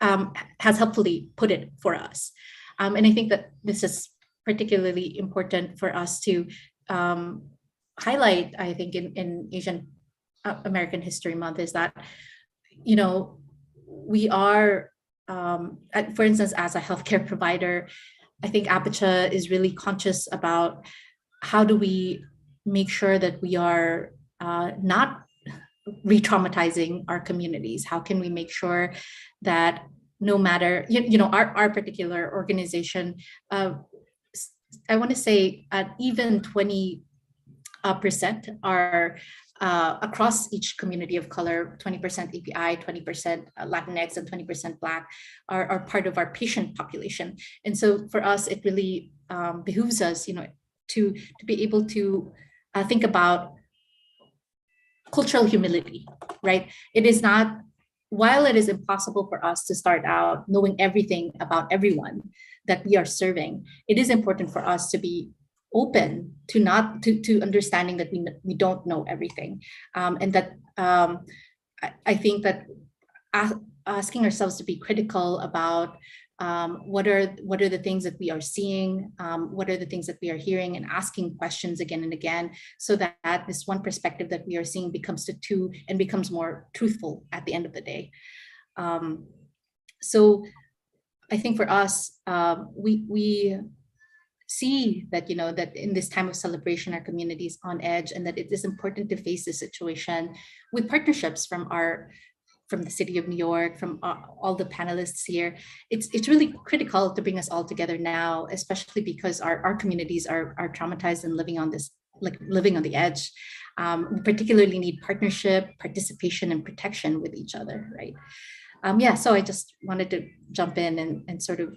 has helpfully put it for us. And I think that this is particularly important for us to highlight, I think, in Asian American History Month, is that, we are, for instance, as a healthcare provider, I think Aapis is really conscious about how do we make sure that we are not re-traumatizing our communities. How can we make sure that no matter, our particular organization, I want to say even 20% are across each community of color, 20% API, 20% Latinx, and 20% Black are part of our patient population. And so for us, it really behooves us, to be able to think about cultural humility, right? It is not, while it is impossible for us to start out knowing everything about everyone that we are serving, it is important for us to be open to understanding that we don't know everything, and that I think that asking ourselves to be critical about what are the things that we are seeing, what are the things that we are hearing, and asking questions again and again, so that this one perspective that we are seeing becomes to two and becomes more truthful at the end of the day. So I think for us, we see that, that in this time of celebration, our community is on edge, and that it is important to face this situation with partnerships from the city of New York, from all the panelists here. It's really critical to bring us all together now, especially because our communities are traumatized and living on the edge. We particularly need partnership, participation, and protection with each other, right? So I just wanted to jump in and sort of.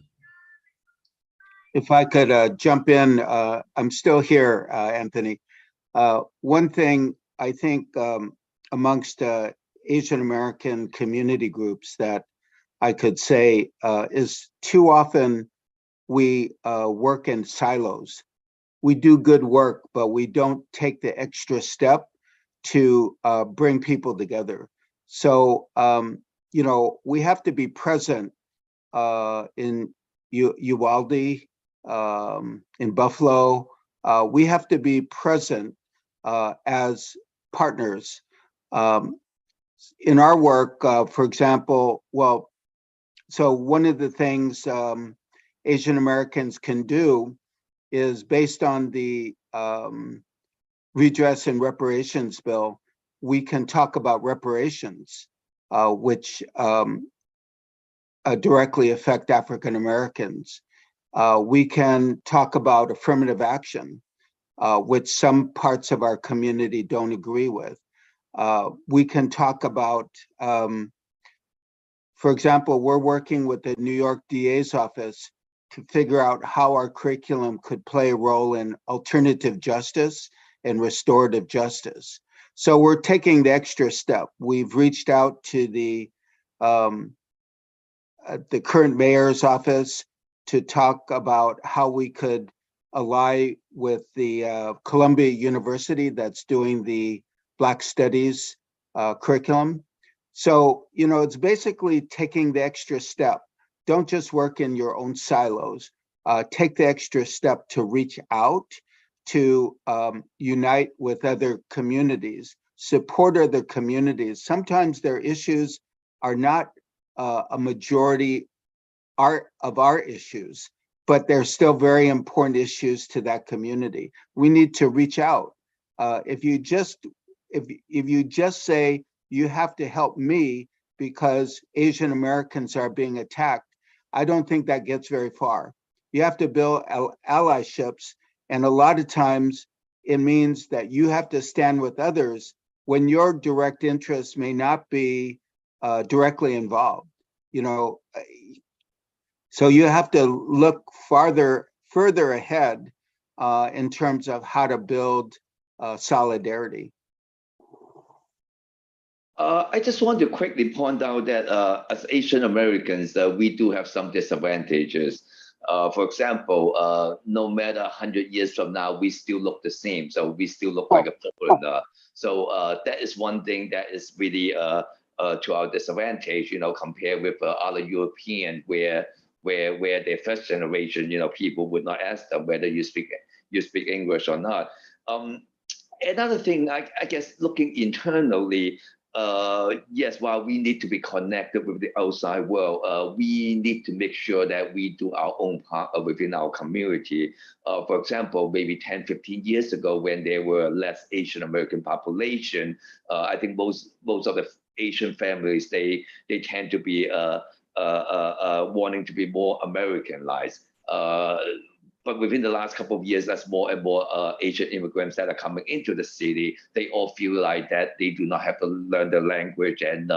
If I could jump in, I'm still here, Anthony. One thing I think amongst Asian American community groups that I could say is too often we work in silos. We do good work, but we don't take the extra step to bring people together. So, we have to be present in Uvalde, in Buffalo. We have to be present as partners. In our work, for example, so one of the things Asian Americans can do is, based on the Redress and Reparations Bill, we can talk about reparations, which directly affect African Americans. We can talk about affirmative action, which some parts of our community don't agree with. We can talk about, for example, we're working with the New York DA's office to figure out how our curriculum could play a role in alternative justice and restorative justice. So we're taking the extra step. We've reached out to the current mayor's office to talk about how we could ally with the Columbia University that's doing the Black Studies curriculum. So, you know, it's basically taking the extra step. Don't just work in your own silos. Take the extra step to reach out, to unite with other communities, support other communities. Sometimes their issues are not a majority of our issues, but they're still very important issues to that community. We need to reach out. If you just say you have to help me because Asian Americans are being attacked, I don't think that gets very far. You have to build allyships, and a lot of times it means that you have to stand with others when your direct interests may not be directly involved. You know, so you have to look further ahead in terms of how to build solidarity. I just want to quickly point out that as Asian Americans, we do have some disadvantages. For example, no matter 100 years from now, we still look the same. So we still look like a foreigner. So that is one thing that is really to our disadvantage, you know, compared with other European where their first generation, you know, people would not ask them whether you speak English or not. Another thing, I guess, looking internally, yes, while we need to be connected with the outside world, we need to make sure that we do our own part within our community. For example, maybe 10, 15 years ago, when there were less Asian American population, I think most of the Asian families, they tend to be wanting to be more Americanized. But within the last couple of years, that's more and more Asian immigrants that are coming into the city. They all feel like that they do not have to learn the language, and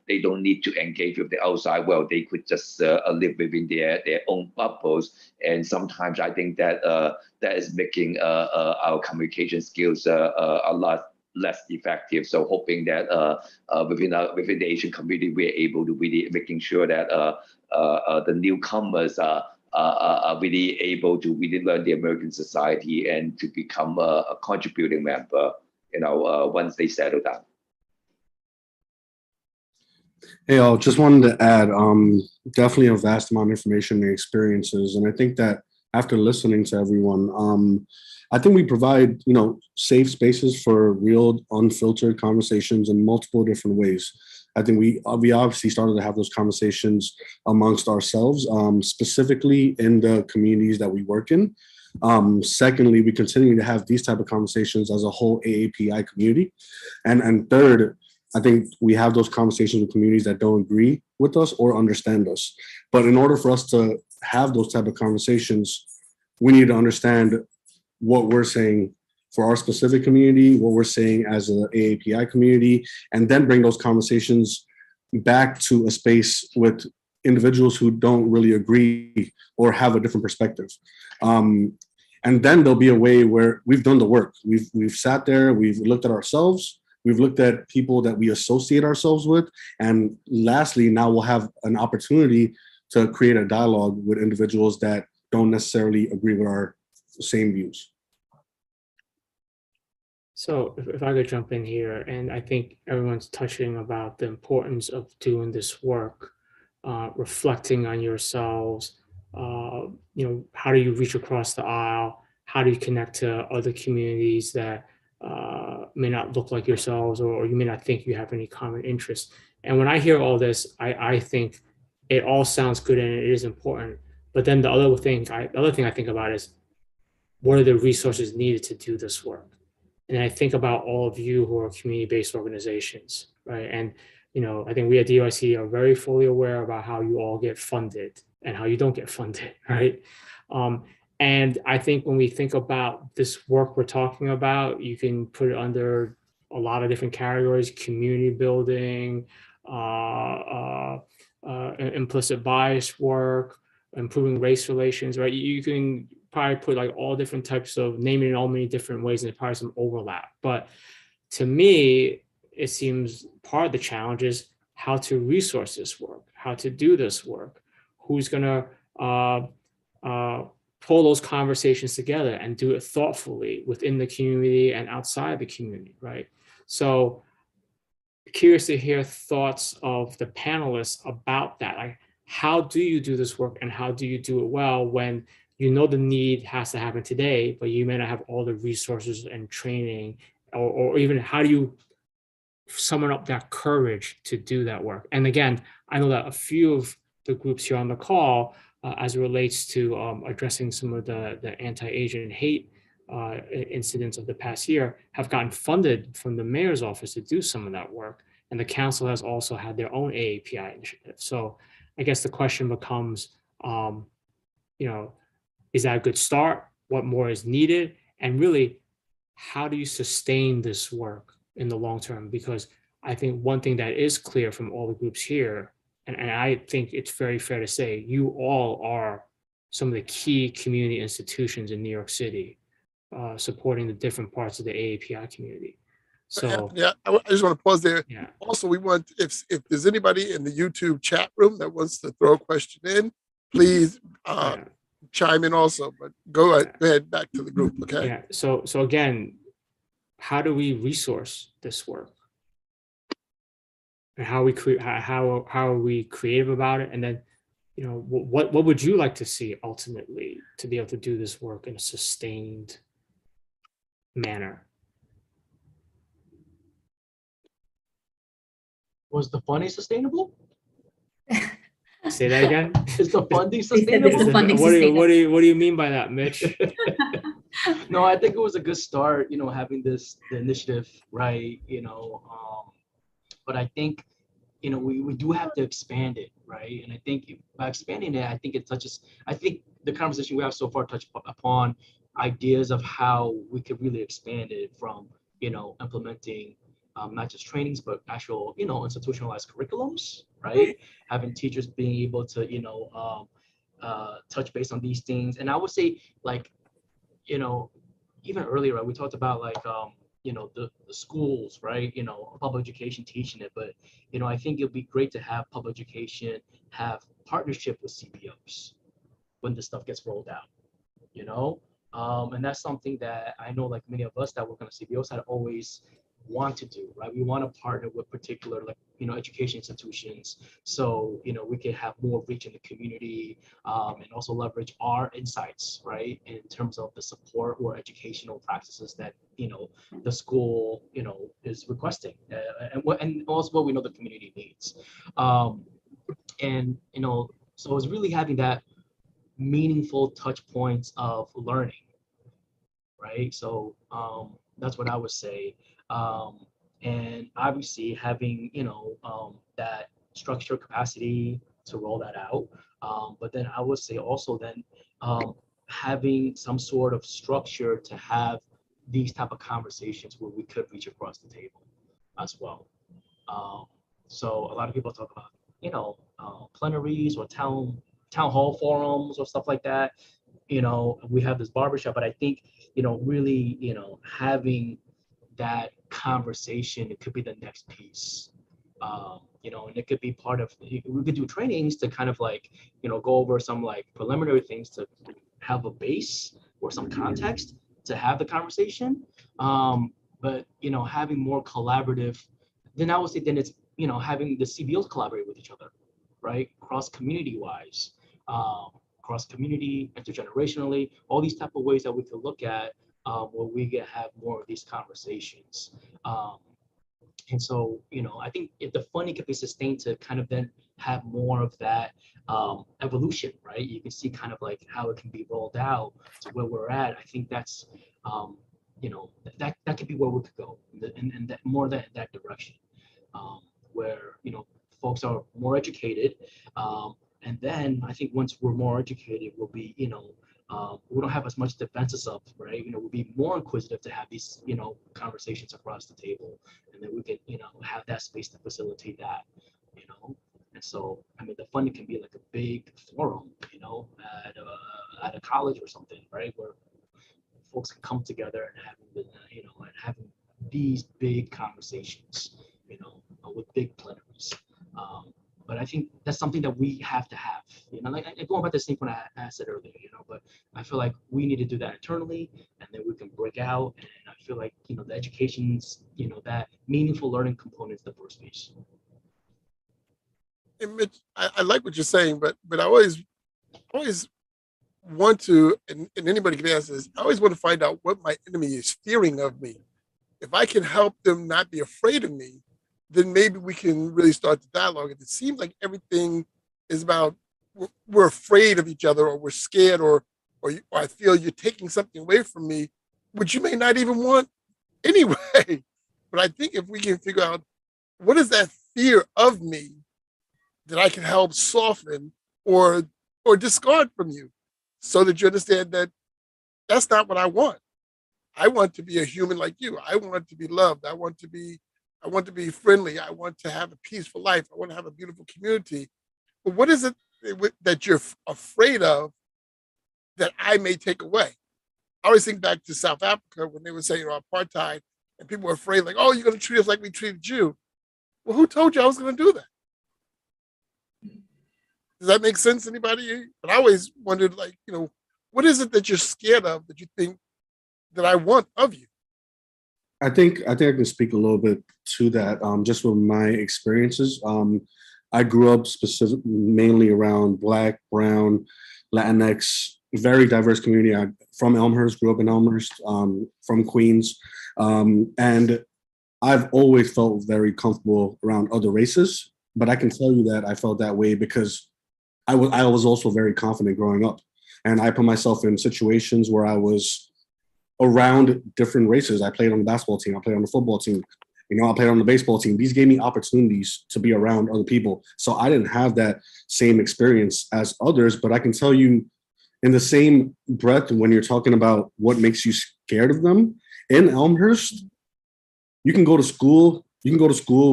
they don't need to engage with the outside world. They could just live within their own bubbles. And sometimes I think that that is making our communication skills a lot less effective. So hoping that within the Asian community, we're able to really making sure that the newcomers are really able to really learn the American society and to become a contributing member, you know, once they settle down. Hey, I just wanted to add, definitely a vast amount of information and experiences. And I think that after listening to everyone, I think we provide, you know, safe spaces for real, unfiltered conversations in multiple different ways. I think we obviously started to have those conversations amongst ourselves, specifically in the communities that we work in. Secondly, we continue to have these type of conversations as a whole AAPI community. And third, I think we have those conversations with communities that don't agree with us or understand us. But in order for us to have those type of conversations, we need to understand what we're saying for our specific community, what we're saying as an AAPI community, and then bring those conversations back to a space with individuals who don't really agree or have a different perspective. And then there'll be a way where we've done the work. We've sat there, we've looked at ourselves, we've looked at people that we associate ourselves with, and lastly, now we'll have an opportunity to create a dialogue with individuals that don't necessarily agree with our same views. So if I could jump in here, and I think everyone's touching about the importance of doing this work, reflecting on yourselves, you know, how do you reach across the aisle? How do you connect to other communities that may not look like yourselves, or you may not think you have any common interests? And when I hear all this, I think it all sounds good and it is important. But then the other thing I think about is, what are the resources needed to do this work? And I think about all of you who are community-based organizations, right? And, you know, I think we at DYCD are very fully aware about how you all get funded and how you don't get funded, right? And I think when we think about this work we're talking about, you can put it under a lot of different categories: community building, implicit bias work, improving race relations, right? You can probably put like all different types of naming in all many different ways, and there's probably some overlap. But to me, it seems part of the challenge is how to resource this work, how to do this work, who's gonna pull those conversations together and do it thoughtfully within the community and outside the community, right? So curious to hear thoughts of the panelists about that. Like, how do you do this work and how do you do it well when you know the need has to happen today, but you may not have all the resources and training, or even how do you summon up that courage to do that work? And again, I know that a few of the groups here on the call, as it relates to addressing some of the anti-Asian hate incidents of the past year, have gotten funded from the mayor's office to do some of that work. And the council has also had their own AAPI initiative. So I guess the question becomes, is that a good start? What more is needed? And really, how do you sustain this work in the long term? Because I think one thing that is clear from all the groups here, and I think it's very fair to say, you all are some of the key community institutions in New York City, supporting the different parts of the AAPI community. So yeah, I just want to pause there. Yeah. Also, we want, if there's anybody in the YouTube chat room that wants to throw a question in, please chime in also. But go ahead back to the group, okay? Yeah. So again, how do we resource this work? And how are we creative about it? And then, what would you like to see ultimately to be able to do this work in a sustained manner? Was the funding sustainable? Say that again. Is the funding sustainable? What do you mean by that, Mitch? No, I think it was a good start, having the initiative, right? But I think, we do have to expand it, right? And I think by expanding it, I think the conversation we have so far touched upon ideas of how we could really expand it from, implementing not just trainings, but actual, institutionalized curriculums, right? Having teachers being able to, touch base on these things. And I would say, like, even earlier, right, we talked about like, the schools, right? Public education teaching it, but, I think it'd be great to have public education have partnership with CBOs when this stuff gets rolled out, and that's something that I know, like many of us that work on the CBOs had always want to do, right? We want to partner with particular, like, education institutions, so we can have more reach in the community, and also leverage our insights, right, in terms of the support or educational practices that the school is requesting, and also what we know the community needs, and so it's really having that meaningful touch points of learning, right? So that's what I would say. And obviously having, that structure capacity to roll that out. But then I would say also then having some sort of structure to have these type of conversations where we could reach across the table as well. So a lot of people talk about, plenaries or town hall forums or stuff like that. We have this barbershop, but I think, really, having that conversation, it could be the next piece, and it could be part of, we could do trainings to kind of like, go over some like preliminary things to have a base or some context to have the conversation. But, having more collaborative, then I would say then it's, having the CBOs collaborate with each other, right? Cross community wise, cross community, intergenerationally, all these type of ways that we could look at where we can have more of these conversations. And so, I think if the funding could be sustained to kind of then have more of that evolution, right? You can see kind of like how it can be rolled out to where we're at. I think that's, that could be where we could go, and that more that direction, where, folks are more educated. And then I think once we're more educated, we'll be, we don't have as much defenses up, right? We'll be more inquisitive to have these, conversations across the table, and then we can, have that space to facilitate that, And so, I mean, the funding can be like a big forum, at a college or something, right, where folks can come together and having these big conversations, with big plenaries. But I think that's something that we have to have, like going back to the same point I said earlier, but I feel like we need to do that internally, and then we can break out. And I feel like, the education's, that meaningful learning component is the first piece. And Mitch, I like what you're saying, but I always want to, and anybody can answer this, I always want to find out what my enemy is fearing of me. If I can help them not be afraid of me, then maybe we can really start the dialogue. If it seems like everything is about we're afraid of each other, or we're scared, or I feel you're taking something away from me, which you may not even want anyway. But I think if we can figure out what is that fear of me that I can help soften or discard from you, so that you understand that that's not what I want. I want to be a human like you. I want to be loved. I want to be friendly. I want to have a peaceful life. I want to have a beautiful community. But what is it that you're afraid of that I may take away? I always think back to South Africa when they were saying apartheid, and people were afraid, like, oh, you're going to treat us like we treated you. Well, who told you I was going to do that? Does that make sense, anybody? But I always wondered, like, what is it that you're scared of that you think that I want of you? I think I can speak a little bit to that, just with my experiences. I grew up mainly around Black, Brown, Latinx, very diverse community. I'm from Elmhurst, grew up in Elmhurst, from Queens. And I've always felt very comfortable around other races, but I can tell you that I felt that way because I was also very confident growing up. And I put myself in situations where I was around different races. I played on the basketball team, I played on the football team, I played on the baseball team. These gave me opportunities to be around other people. So I didn't have that same experience as others, but I can tell you in the same breath, when you're talking about what makes you scared of them, in Elmhurst, you can go to school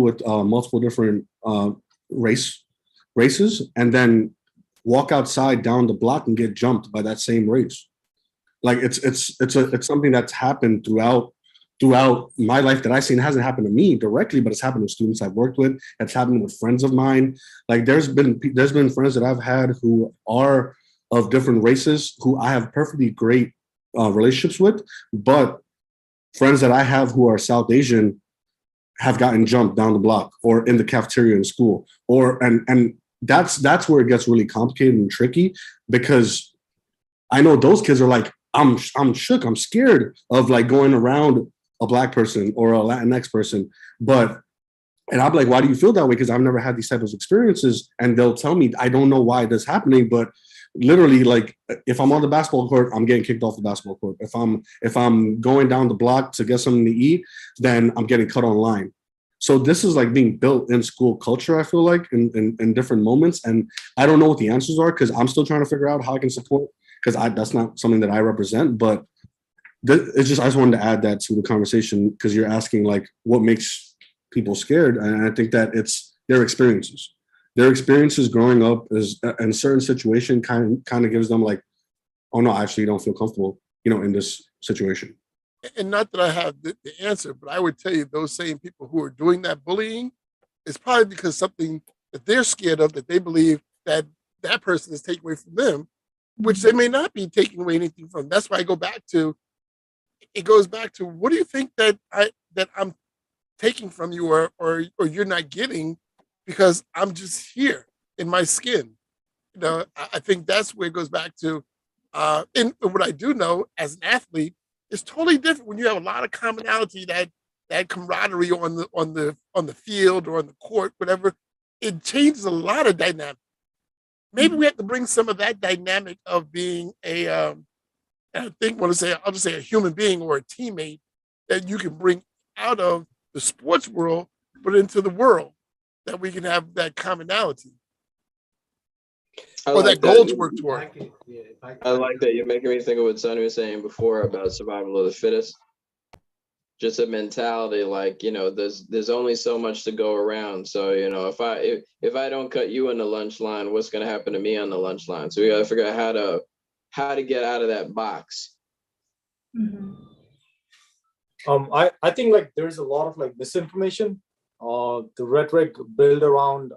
with multiple different races, and then walk outside down the block and get jumped by that same race. Like it's something that's happened throughout my life that I've seen. It hasn't happened to me directly, but it's happened to students I've worked with. It's happened with friends of mine. Like there's been friends that I've had who are of different races who I have perfectly great relationships with, but friends that I have who are South Asian have gotten jumped down the block or in the cafeteria in school, and that's where it gets really complicated and tricky, because I know those kids are like, I'm shook, I'm scared of like going around a Black person or a Latinx person, and I'm like, why do you feel that way? Because I've never had these types of experiences, and they'll tell me, I don't know why this is happening, but literally, like, if I'm on the basketball court, I'm getting kicked off the basketball court. If I'm going down the block to get something to eat, then I'm getting cut online. So this is like being built in school culture, I feel like, in different moments. And I don't know what the answers are, because I'm still trying to figure out how I can support, because that's not something that I represent. But it's just, I just wanted to add that to the conversation, because you're asking like what makes people scared. And I think that it's their experiences. Their experiences growing up is in a certain situation kind of gives them like, oh no, I actually don't feel comfortable, in this situation. And not that I have the answer, but I would tell you those same people who are doing that bullying, it's probably because something that they're scared of, that they believe that that person is taking away from them, which they may not be taking away anything from. That's why it goes back to, what do you think that I'm taking from you, or you're not getting, because I'm just here in my skin. I think that's where it goes back to, and what I do know as an athlete, it's totally different when you have a lot of commonality, that camaraderie on the field or on the court, whatever. It changes a lot of dynamic. Maybe we have to bring some of that dynamic of being I'll just say a human being or a teammate, that you can bring out of the sports world, but into the world, that we can have that commonality. Or that goal to work toward. I like that. You're making me think of what Sonny was saying before about survival of the fittest. just a mentality like, there's only so much to go around. So, if I don't cut you in the lunch line, what's going to happen to me on the lunch line? So we got to figure out how to get out of that box. Mm-hmm. I think like there's a lot of like misinformation. The rhetoric built around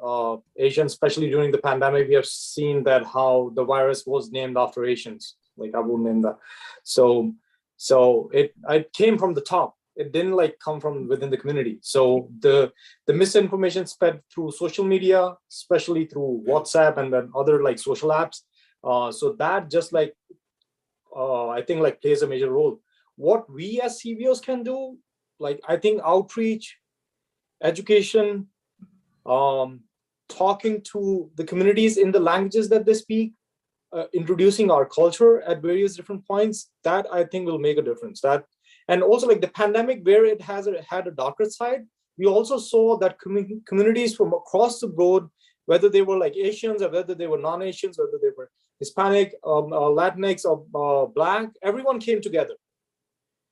Asians, especially during the pandemic, we have seen that how the virus was named after Asians. Like I will name that. So it came from the top. It didn't like come from within the community. So the misinformation spread through social media, especially through WhatsApp and then other like social apps. So that just like I think like plays a major role. What we as CBOs can do, like I think outreach, education, talking to the communities in the languages that they speak, introducing our culture at various different points, that I think will make a difference. That, and also like the pandemic, where it has had a darker side, we also saw that communities from across the board, whether they were like Asians or whether they were non-Asians, whether they were Hispanic, Latinx or Black, everyone came together.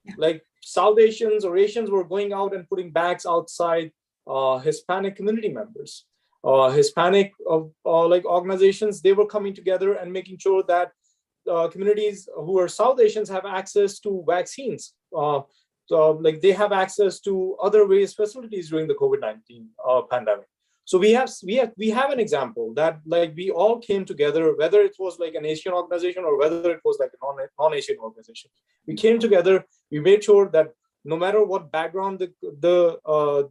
Yeah. Like South Asians or Asians were going out and putting bags outside Hispanic community members. Hispanic like organizations, they were coming together and making sure that communities who are South Asians have access to vaccines. So like they have access to other various facilities during the COVID-19 pandemic. So we have an example that like we all came together, whether it was like an Asian organization or whether it was like a non-Asian organization. We came together. We made sure that no matter what background the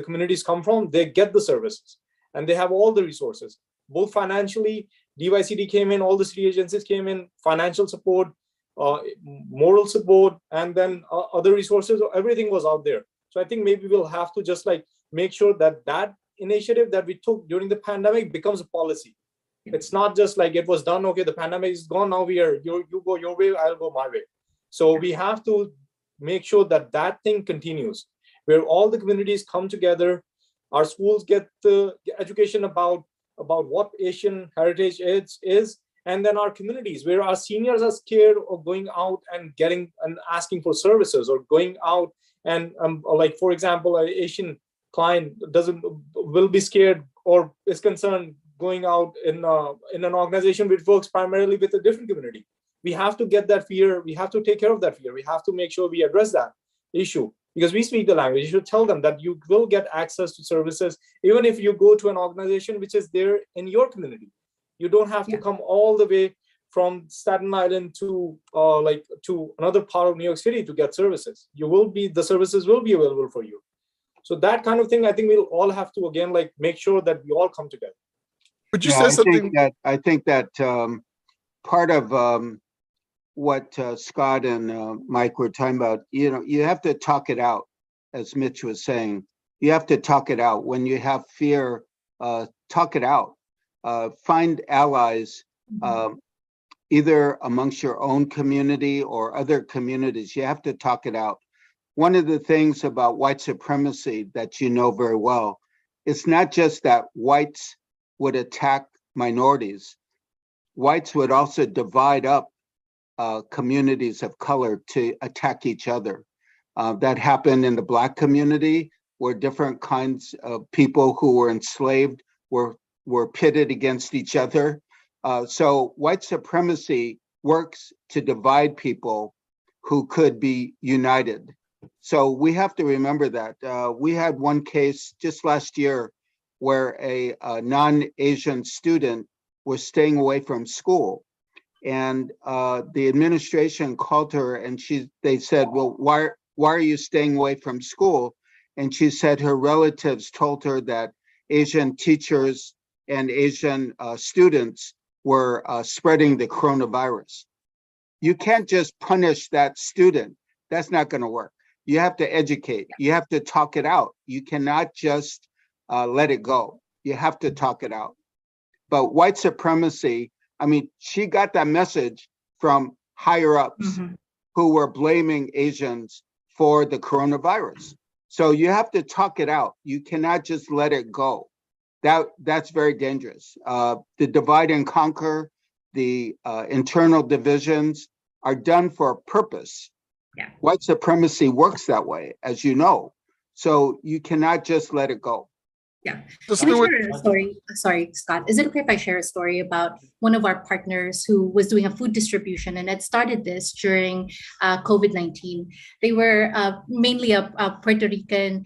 communities come from, they get the services and they have all the resources, both financially. DYCD came in, all the city agencies came in, financial support, moral support, and then other resources. Everything was out there. So I think maybe we'll have to just like make sure that initiative that we took during the pandemic becomes a policy. It's not just like it was done, okay, the pandemic is gone, now you go your way, I'll go my way. So we have to make sure that thing continues, where all the communities come together, our schools get the education about what Asian heritage is, and then our communities, where our seniors are scared of going out and getting and asking for services, or going out and like, for example, an Asian client will be scared or is concerned going out in an organization which works primarily with a different community. We have to get that fear. We have to take care of that fear. We have to make sure we address that issue, because we speak the language. You should tell them that you will get access to services, even if you go to an organization which is there in your community. You don't have to come all the way from Staten Island to to another part of New York City to get services. The services will be available for you. So that kind of thing, I think we'll all have to, again, like make sure that we all come together. But you said something. I think that part of what Scott and Mike were talking about, you have to talk it out, as Mitch was saying. You have to talk it out. When you have fear, talk it out. Find allies, either amongst your own community or other communities. You have to talk it out. One of the things about white supremacy that you know very well, it's not just that whites would attack minorities. Whites would also divide up communities of color to attack each other. That happened in the Black community, where different kinds of people who were enslaved were pitted against each other. So white supremacy works to divide people who could be united. So we have to remember that. We had one case just last year where a non-Asian student was staying away from school. And the administration called her and they said, well, why are you staying away from school? And she said her relatives told her that Asian teachers and Asian students were spreading the coronavirus. You can't just punish that student. That's not going to work. You have to educate. You have to talk it out. You cannot just let it go. You have to talk it out. But white supremacy, I mean, she got that message from higher ups who were blaming Asians for the coronavirus. So you have to talk it out. You cannot just let it go. That's very dangerous. The divide and conquer, the internal divisions are done for a purpose. Yeah. White supremacy works that way, as you know. So you cannot just let it go. Yeah. So Can I Stuart, share a story? Sorry, Scott. Is it okay if I share a story about one of our partners who was doing a food distribution and had started this during COVID-19? They were mainly a Puerto Rican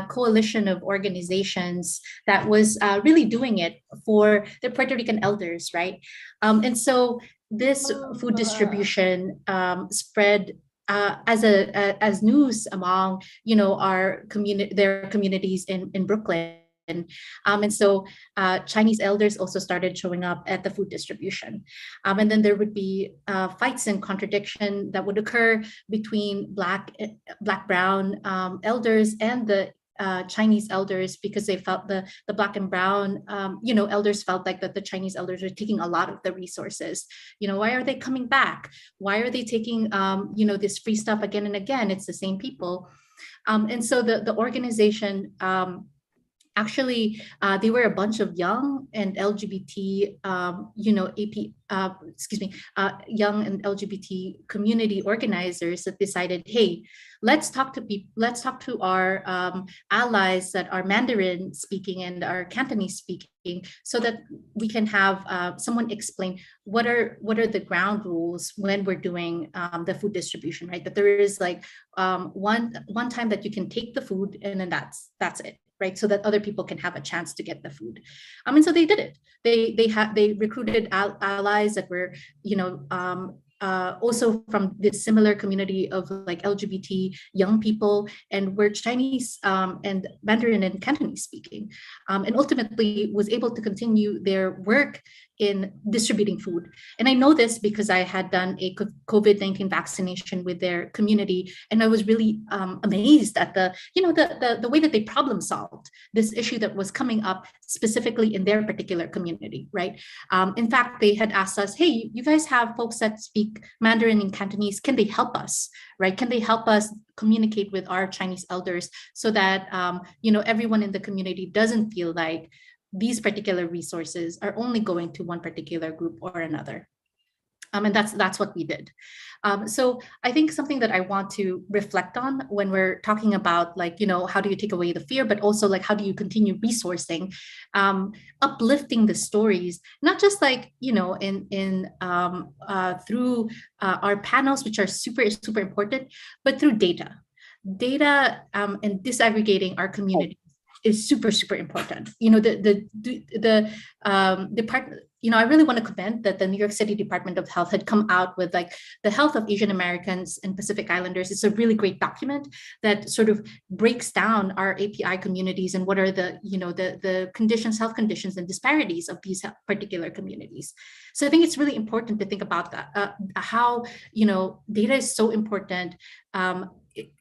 coalition of organizations that was really doing it for the Puerto Rican elders, right? And so this food distribution spread as news among our their communities in Brooklyn. And so Chinese elders also started showing up at the food distribution. And then there would be fights and contradiction that would occur between Black, Brown elders and the Chinese elders, because they felt the Black and Brown, elders felt like that the Chinese elders were taking a lot of the resources. Why are they coming back? Why are they taking, this free stuff again and again? It's the same people. And so the organization, actually, they were a bunch of young and LGBT, young and LGBT community organizers that decided, hey, let's talk to people, let's talk to our allies that are Mandarin speaking and are Cantonese speaking, so that we can have someone explain what are the ground rules when we're doing the food distribution, right? That there is like one time that you can take the food and then that's it. Right, so that other people can have a chance to get the food. And so they did it. They recruited allies that were, also from this similar community of like LGBT young people, and were Chinese and Mandarin and Cantonese speaking, and ultimately was able to continue their work in distributing food. And I know this because I had done a COVID-19 vaccination with their community, and I was really amazed at the way that they problem solved this issue that was coming up specifically in their particular community, right? In fact, they had asked us, hey, you guys have folks that speak Mandarin and Cantonese, can they help us, right? Can they help us communicate with our Chinese elders so that, everyone in the community doesn't feel like these particular resources are only going to one particular group or another. And that's what we did. So I think something that I want to reflect on when we're talking about how do you take away the fear, but also like how do you continue resourcing, uplifting the stories, not just through our panels, which are super, super important, but through data and disaggregating our community is super, super important. I really want to commend that the New York City Department of Health had come out with like the health of Asian Americans and Pacific Islanders. It's a really great document that sort of breaks down our API communities and what are the conditions, health conditions and disparities of these particular communities. So I think it's really important to think about that, how, data is so important.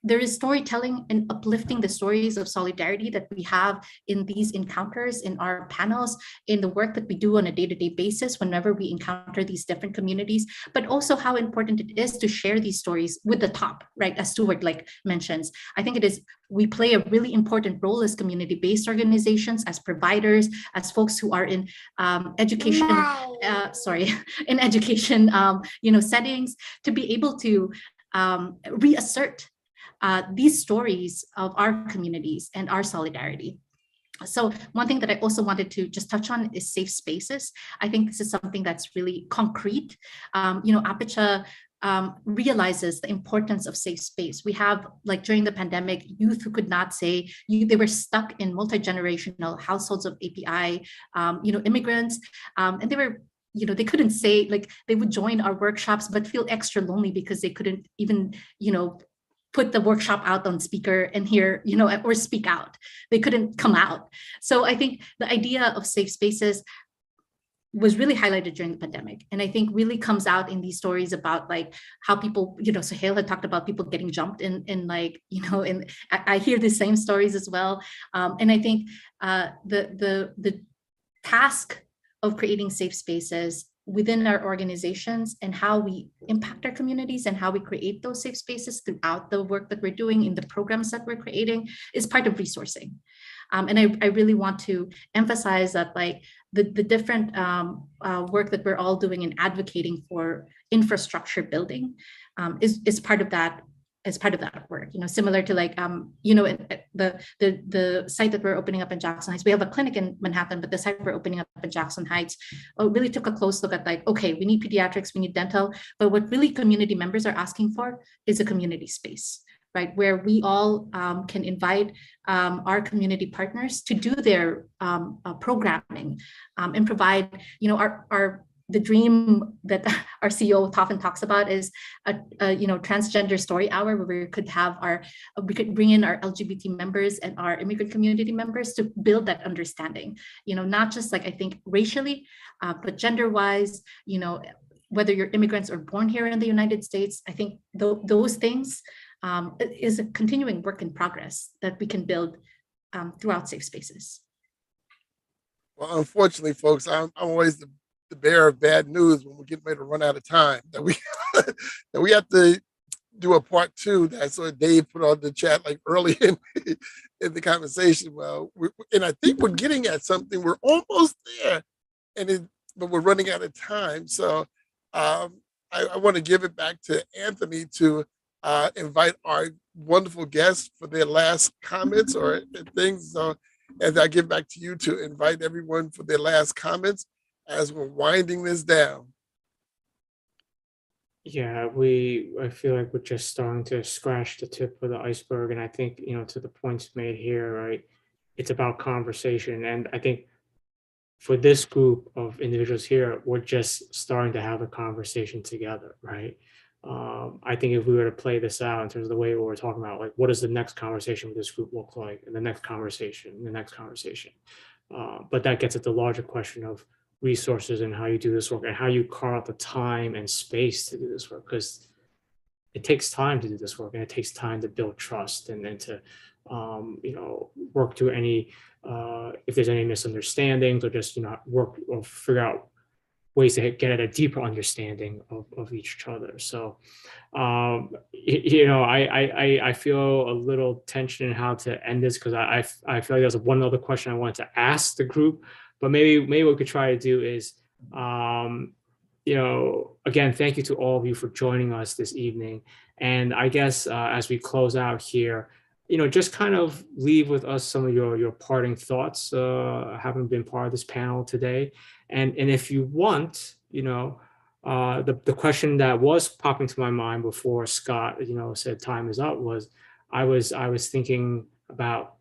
There is storytelling and uplifting the stories of solidarity that we have in these encounters, in our panels, in the work that we do on a day-to-day basis whenever we encounter these different communities, but also how important it is to share these stories with the top, right? As Stuart mentions, I think we play a really important role as community-based organizations, as providers, as folks who are in education, in education, settings, to be able to reassert these stories of our communities and our solidarity. So one thing that I also wanted to just touch on is safe spaces. I think this is something that's really concrete. Aapis realizes the importance of safe space. We have, during the pandemic, youth who could not say, they were stuck in multi-generational households of API, immigrants, and they were, they couldn't say, they would join our workshops, but feel extra lonely because they couldn't even, put the workshop out on speaker and hear, or speak out. They couldn't come out. So I think the idea of safe spaces was really highlighted during the pandemic. And I think really comes out in these stories about how people, Sohail had talked about people getting jumped and I hear the same stories as well. And I think the task of creating safe spaces within our organizations and how we impact our communities and how we create those safe spaces throughout the work that we're doing in the programs that we're creating is part of resourcing. And I really want to emphasize that the different work that we're all doing in advocating for infrastructure building is part of that as part of that work, similar to like, the site that we're opening up in Jackson Heights. We have a clinic in Manhattan, but the site we're opening up in Jackson Heights really took a close look at like, okay, we need pediatrics, we need dental, but what really community members are asking for is a community space, right? Where we all can invite our community partners to do their programming and provide, the dream that our CEO often talks about is a transgender story hour where we could bring in our LGBT members and our immigrant community members to build that understanding, not just like, I think racially, but gender-wise, whether you're immigrants or born here in the United States. I think those things is a continuing work in progress that we can build throughout safe spaces. Well, unfortunately, folks, I'm always the bearer of bad news when we're getting ready to run out of time. That we that we have to do a part 2 that I saw Dave put on the chat like early in the conversation. Well, and I think we're getting at something. We're almost there, but we're running out of time. So I want to give it back to Anthony to invite our wonderful guests for their last comments or things. So as I give back to you to invite everyone for their last comments as we're winding this down. Yeah, I feel like we're just starting to scratch the tip of the iceberg. And I think, to the points made here, right, it's about conversation. And I think for this group of individuals here, we're just starting to have a conversation together, right? I think if we were to play this out in terms of the way we're talking about, like, what does the next conversation with this group look like? And the next conversation, and the next conversation. But that gets at the larger question of resources and how you do this work and how you carve out the time and space to do this work, because it takes time to do this work and it takes time to build trust and then to work through any if there's any misunderstandings, or just work or figure out ways to get at a deeper understanding of each other. So I feel a little tension in how to end this, because I feel like there's one other question I wanted to ask the group. But maybe what we could try to do is, again, thank you to all of you for joining us this evening. And I guess as we close out here, just kind of leave with us some of your parting thoughts, having been part of this panel today. And if you want, the question that was popping to my mind before Scott, said time is up, was I was thinking about,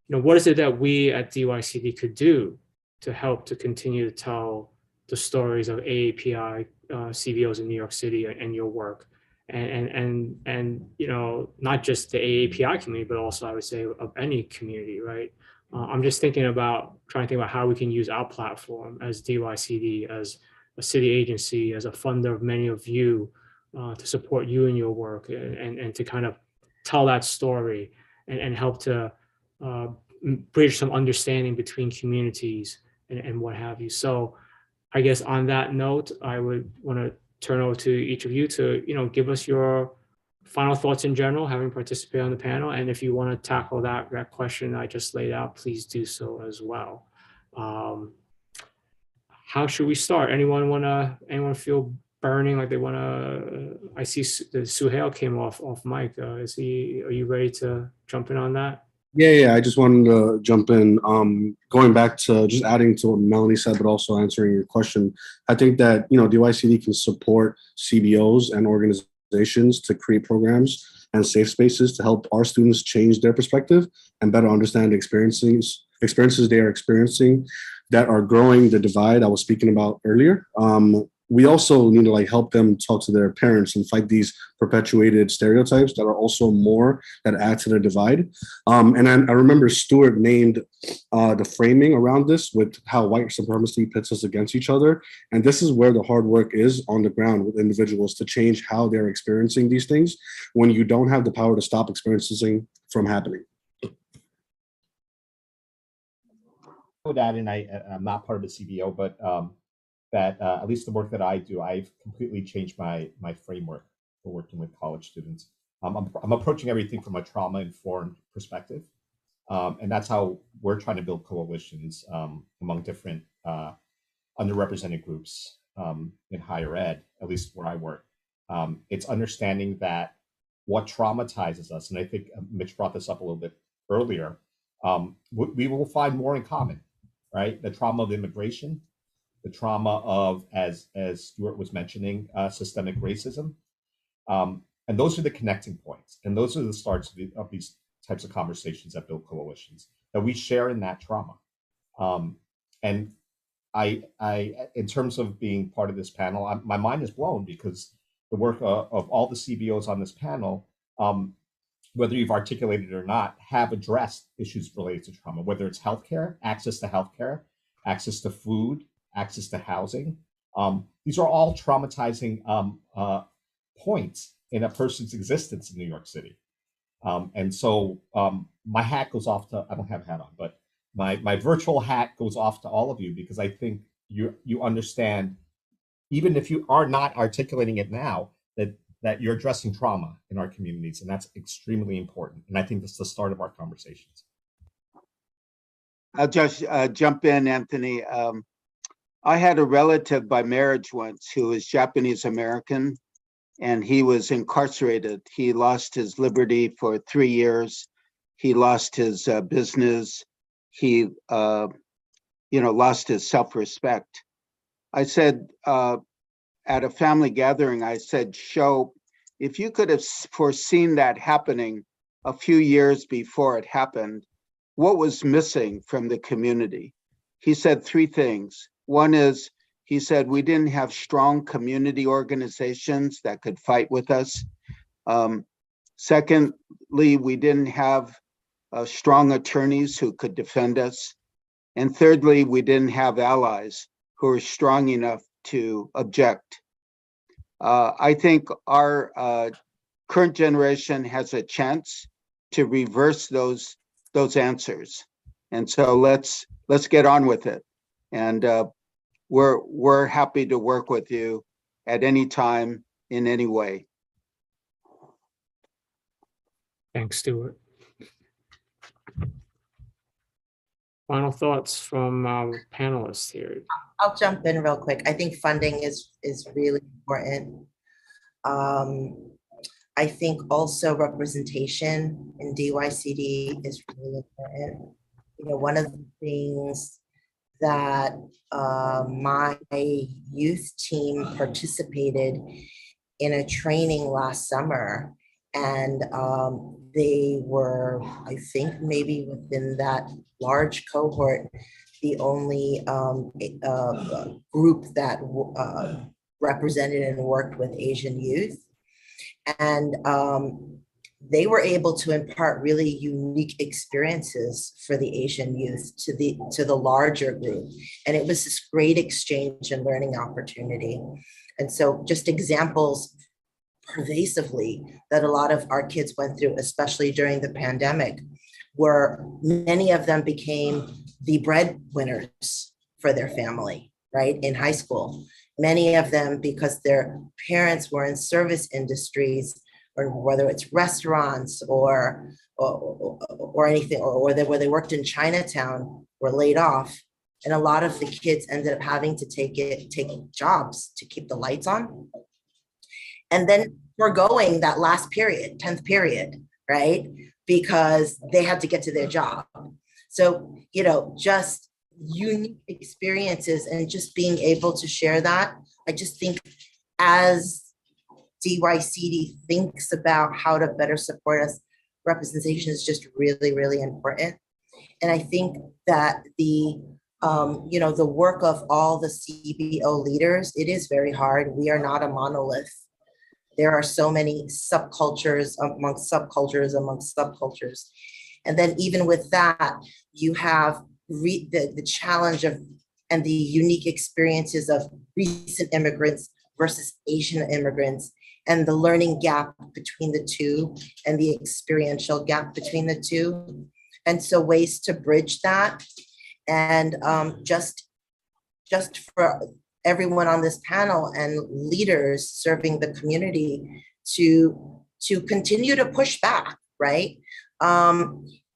what is it that we at DYCD could do to help to continue to tell the stories of AAPI CBOs in New York City and your work, and not just the AAPI community, but also I would say of any community, right? I'm just trying to think about how we can use our platform as DYCD, as a city agency, as a funder of many of you, to support you in your work and to kind of tell that story and help to bridge some understanding between communities and what have you. So I guess on that note, I would want to turn over to each of you to, give us your final thoughts in general, having participated on the panel. And if you want to tackle that question I just laid out, please do so as well. How should we start? Anyone feel burning like they want to? I see Suhail came off mic. Are you ready to jump in on that? Yeah. I just wanted to jump in. Going back to just adding to what Melanie said, but also answering your question. I think that, DYCD can support CBOs and organizations to create programs and safe spaces to help our students change their perspective and better understand experiences they are experiencing that are growing the divide I was speaking about earlier. We also need to help them talk to their parents and fight these perpetuated stereotypes that are also more that add to the divide. And I remember Stuart named the framing around this with how white supremacy pits us against each other. And this is where the hard work is on the ground with individuals to change how they're experiencing these things when you don't have the power to stop experiencing from happening. That, and I'm not part of the CBO, but that at least the work that I do, I've completely changed my framework for working with college students. I'm approaching everything from a trauma-informed perspective, and that's how we're trying to build coalitions among different underrepresented groups in higher ed, at least where I work. It's understanding that what traumatizes us, and I think Mitch brought this up a little bit earlier, we will find more in common, right? The trauma of immigration, the trauma of, as Stuart was mentioning, systemic racism. And those are the connecting points. And those are the starts of these types of conversations that build coalitions, that we share in that trauma. And I, in terms of being part of this panel, my mind is blown because the work of all the CBOs on this panel, whether you've articulated it or not, have addressed issues related to trauma, whether it's healthcare, access to healthcare, access to food, access to housing. These are all traumatizing points in a person's existence in New York City. And so my hat goes off to, I don't have a hat on, but my virtual hat goes off to all of you, because I think you understand, even if you are not articulating it now, that you're addressing trauma in our communities, and that's extremely important. And I think that's the start of our conversations. I'll just jump in, Anthony. I had a relative by marriage once who was Japanese American, and he was incarcerated. He lost his liberty for 3 years. He lost his business. He, lost his self-respect. I said at a family gathering, I said, "Show, if you could have foreseen that happening a few years before it happened, what was missing from the community?" He said 3 things. One is, he said, we didn't have strong community organizations that could fight with us. Secondly, we didn't have strong attorneys who could defend us. And thirdly, we didn't have allies who were strong enough to object. I think our current generation has a chance to reverse those answers. And so let's get on with it. And we're happy to work with you at any time, in any way. Thanks, Stuart. Final thoughts from our panelists here. I'll jump in real quick. I think funding is really important. I think also representation in DYCD is really important. One of the things that my youth team participated in a training last summer, and they were, I think, maybe within that large cohort, the only group that represented and worked with Asian youth. And they were able to impart really unique experiences for the Asian youth to the larger group. And it was this great exchange and learning opportunity. And so just examples pervasively that a lot of our kids went through, especially during the pandemic, where many of them became the breadwinners for their family, right, in high school. Many of them, because their parents were in service industries, or whether it's restaurants or anything, or where they worked in Chinatown, were laid off. And a lot of the kids ended up having to take jobs to keep the lights on. And then foregoing that last period, 10th period, right? Because they had to get to their job. So, just unique experiences and just being able to share that. I just think as DYCD thinks about how to better support us, representation is just really, really important. And I think that the work of all the CBO leaders, it is very hard. We are not a monolith. There are so many subcultures amongst subcultures amongst subcultures. And then even with that, you have the challenge of and the unique experiences of recent immigrants versus Asian immigrants, and the learning gap between the two and the experiential gap between the two. And so ways to bridge that. And just for everyone on this panel and leaders serving the community to continue to push back, right?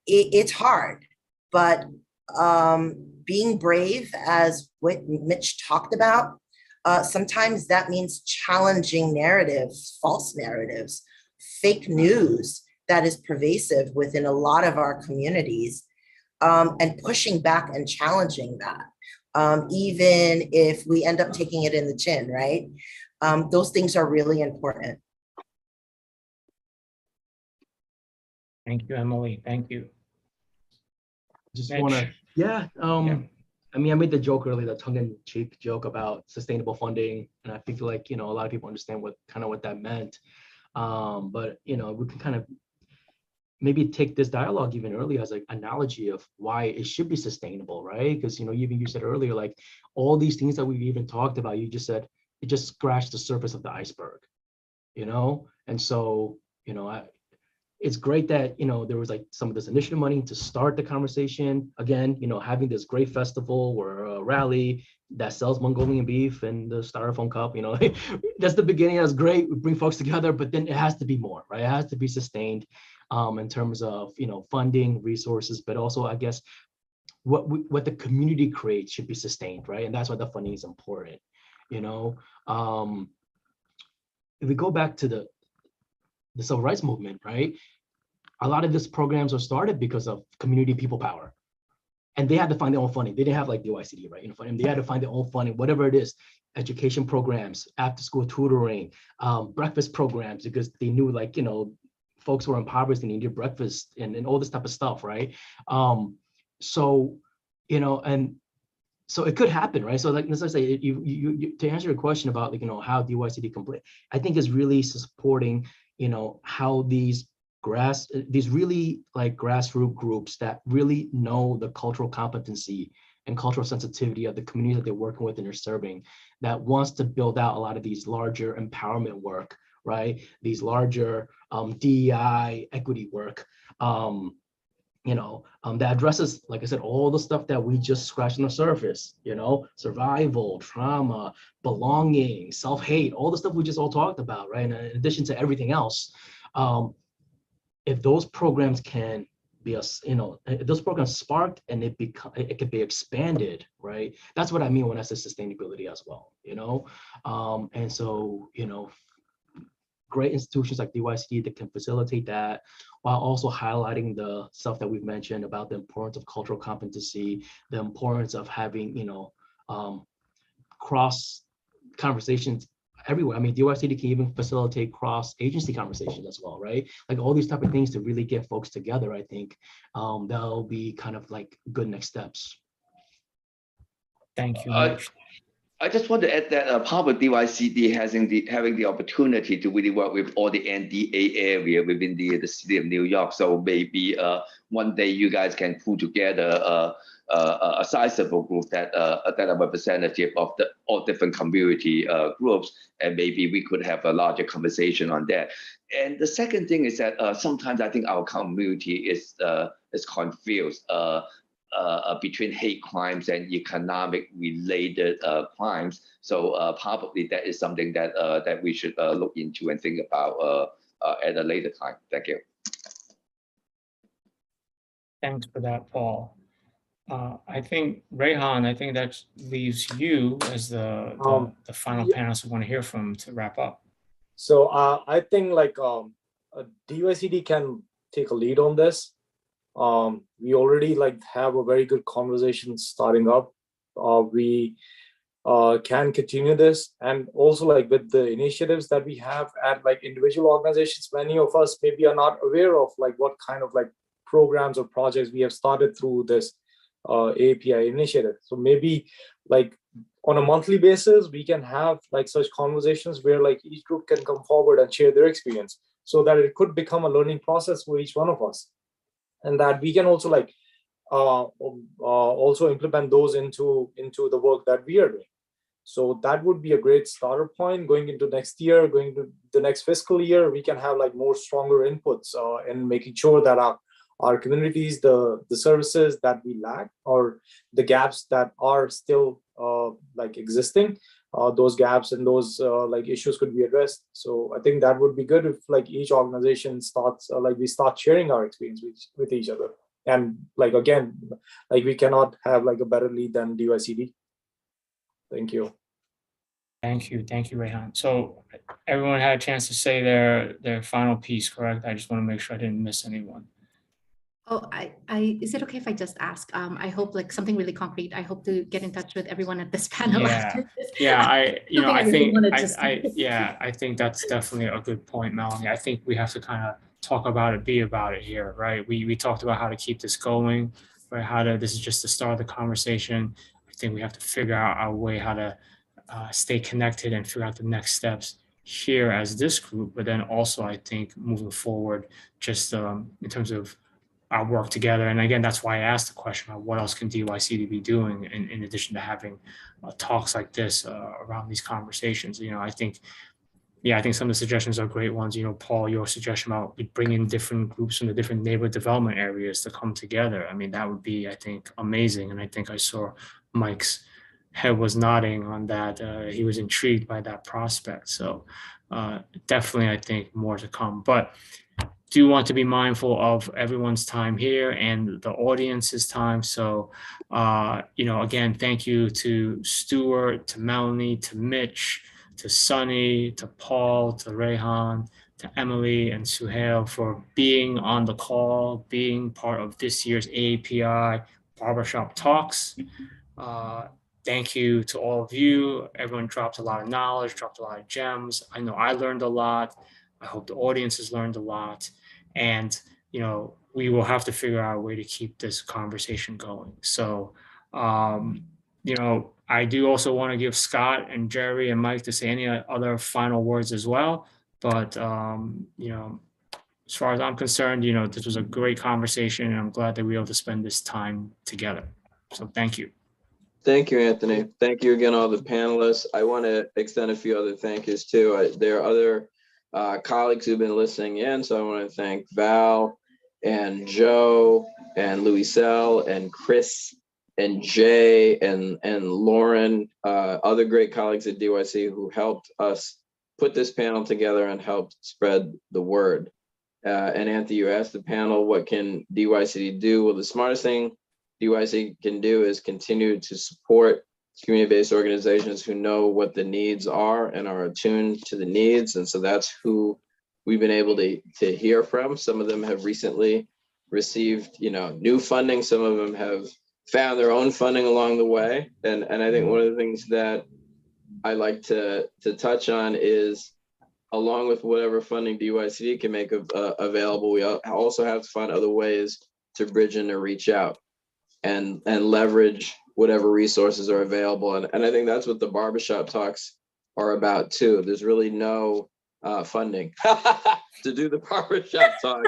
It's hard, but being brave, as what Mitch talked about, sometimes that means challenging narratives, false narratives, fake news that is pervasive within a lot of our communities, and pushing back and challenging that, even if we end up taking it in the chin, right? Those things are really important. Thank you, Emily. Thank you. Just Mitch. want to, yeah. Yeah. I mean, I made the joke earlier, the tongue-in-cheek joke about sustainable funding, and I think like, you know, a lot of people understand what that meant. But you know, we can kind of maybe take this dialogue even earlier as an analogy of why it should be sustainable, right? Because, you know, even you said earlier, like all these things that we've even talked about, you just said it just scratched the surface of the iceberg, you know? And so, you know, it's great that, you know, there was like some of this initiative money to start the conversation. Again, you know, having this great festival or a rally that sells Mongolian beef and the styrofoam cup, you know, that's the beginning. That's great. We bring folks together, but then it has to be more, right? It has to be sustained in terms of, you know, funding, resources, but also, I guess, what the community creates should be sustained, right? And that's why the funding is important, you know? If we go back to the civil rights movement, right? A lot of these programs were started because of community people power. And they had to find their own funding. They didn't have like DYCD, right? You know, they had to find their own funding, whatever it is, education programs, after school tutoring, breakfast programs, because they knew like, you know, folks were impoverished and needed breakfast and all this type of stuff, right? So, you know, and so it could happen, right? So like, as I say, you to answer your question about like, you know, how DYCD complete, I think is really supporting, you know, how these really like grassroots groups that really know the cultural competency and cultural sensitivity of the community that they're working with and they're serving, that wants to build out a lot of these larger empowerment work, right? These larger DEI equity work, you know, that addresses, like I said, all the stuff that we just scratched on the surface, you know, survival, trauma, belonging, self-hate, all the stuff we just all talked about, right? And in addition to everything else, if those programs can be, you know, if those programs sparked and it can be expanded, right? That's what I mean when I say sustainability as well, you know? And so, you know, great institutions like DYCD that can facilitate that while also highlighting the stuff that we've mentioned about the importance of cultural competency, the importance of having, you know, cross conversations everywhere. I mean, DYCD can even facilitate cross-agency conversations as well, right? Like all these type of things to really get folks together, I think that'll be kind of like good next steps. Thank you, Mitch. I just want to add that part of DYCD having the opportunity to really work with all the NDA area within the city of New York. So maybe one day you guys can pull together a sizable group that are representative of all different community groups, and maybe we could have a larger conversation on that. And the second thing is that sometimes I think our community is confused between hate crimes and economic related crimes. So probably that is something that we should look into and think about at a later time. Thank you. Thanks for that, Paul. I think Reihan, I think that leaves you as the final panelist we want to hear from to wrap up. So I think like DYCD can take a lead on this. We already like have a very good conversation starting up. We can continue this, and also like with the initiatives that we have at like individual organizations, many of us maybe are not aware of like what kind of like programs or projects we have started through this API initiative. So maybe like on a monthly basis, we can have like such conversations where like each group can come forward and share their experience, so that it could become a learning process for each one of us. And that we can also like also implement those into the work that we are doing. So that would be a great starter point going into next year, going to the next fiscal year. We can have like more stronger inputs in making sure that our communities, the services that we lack or the gaps that are still like existing, those gaps and those like issues could be addressed. So I think that would be good if like each organization starts like we start sharing our experience with each other. And like again, like we cannot have like a better lead than DYCD. Thank you. Thank you, Reihan. So everyone had a chance to say their final piece, correct? I just want to make sure I didn't miss anyone. Oh, is it okay if I just ask? I hope like something really concrete. I hope to get in touch with everyone at this panel after this. I think that's definitely a good point, Melanie. I think we have to kind of talk about it, be about it here, right? We talked about how to keep this going, right? This is just the start of the conversation. I think we have to figure out our way how to stay connected and figure out the next steps here as this group, but then also I think moving forward, just in terms of our work together. And again, that's why I asked the question of what else can DYCD be doing in addition to having talks like this around these conversations. I think some of the suggestions are great ones. Paul, your suggestion about bringing different groups from the different neighborhood development areas to come together. I mean, that would be, I think, amazing. And I think I saw Mike's head was nodding on that. He was intrigued by that prospect. So definitely, I think more to come. But do want to be mindful of everyone's time here and the audience's time. So, again, thank you to Stuart, to Melanie, to Mitch, to Sunny, to Paul, to Reihan, to Emily and Suhail for being on the call, being part of this year's AAPI Barbershop Talks. Thank you to all of you. Everyone dropped a lot of knowledge, dropped a lot of gems. I know I learned a lot. I hope the audience has learned a lot. And, we will have to figure out a way to keep this conversation going. So, I do also want to give Scott and Jerry and Mike to say any other final words as well. But, as far as I'm concerned, this was a great conversation and I'm glad that we were able to spend this time together. So thank you. Thank you, Anthony. Thank you again, all the panelists. I want to extend a few other thank yous too. There are other colleagues who've been listening in. So I want to thank Val and Joe and Louiselle and Chris and Jay and Lauren, other great colleagues at DYC who helped us put this panel together and helped spread the word. And Anthony, you asked the panel, what can DYCD do? Well, the smartest thing DYC can do is continue to support community-based organizations who know what the needs are and are attuned to the needs. And so that's who we've been able to hear from. Some of them have recently received, new funding. Some of them have found their own funding along the way. And I think one of the things that I like to touch on is, along with whatever funding DYCD can make available, we also have to find other ways to bridge and to reach out and leverage whatever resources are available. And I think that's what the barbershop talks are about too. There's really no funding to do the barbershop talk,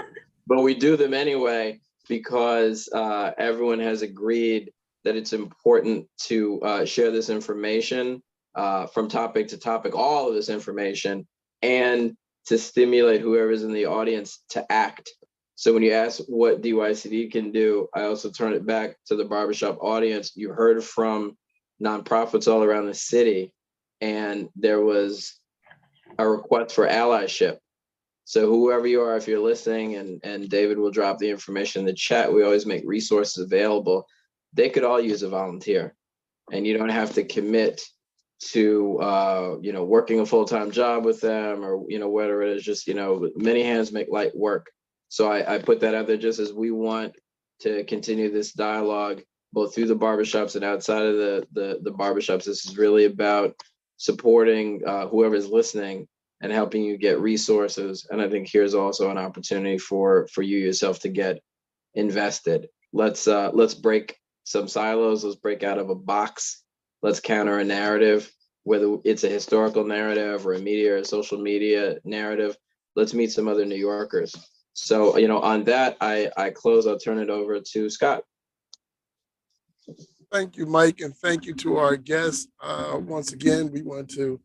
but we do them anyway because everyone has agreed that it's important to share this information from topic to topic, all of this information, and to stimulate whoever's in the audience to act. So when you ask what DYCD can do, I also turn it back to the barbershop audience. You heard from nonprofits all around the city, and there was a request for allyship. So whoever you are, if you're listening, and David will drop the information in the chat, we always make resources available. They could all use a volunteer, and you don't have to commit to working a full-time job with them or whatever it is. Just many hands make light work. So I put that out there just as we want to continue this dialogue both through the barbershops and outside of the barbershops. This is really about supporting whoever's listening and helping you get resources. And I think here's also an opportunity for you yourself to get invested. Let's break some silos. Let's break out of a box. Let's counter a narrative, whether it's a historical narrative or a media or social media narrative. Let's meet some other New Yorkers. So, on that, I close. I'll turn it over to Scott. Thank you, Mike, and thank you to our guests. Once again, we want to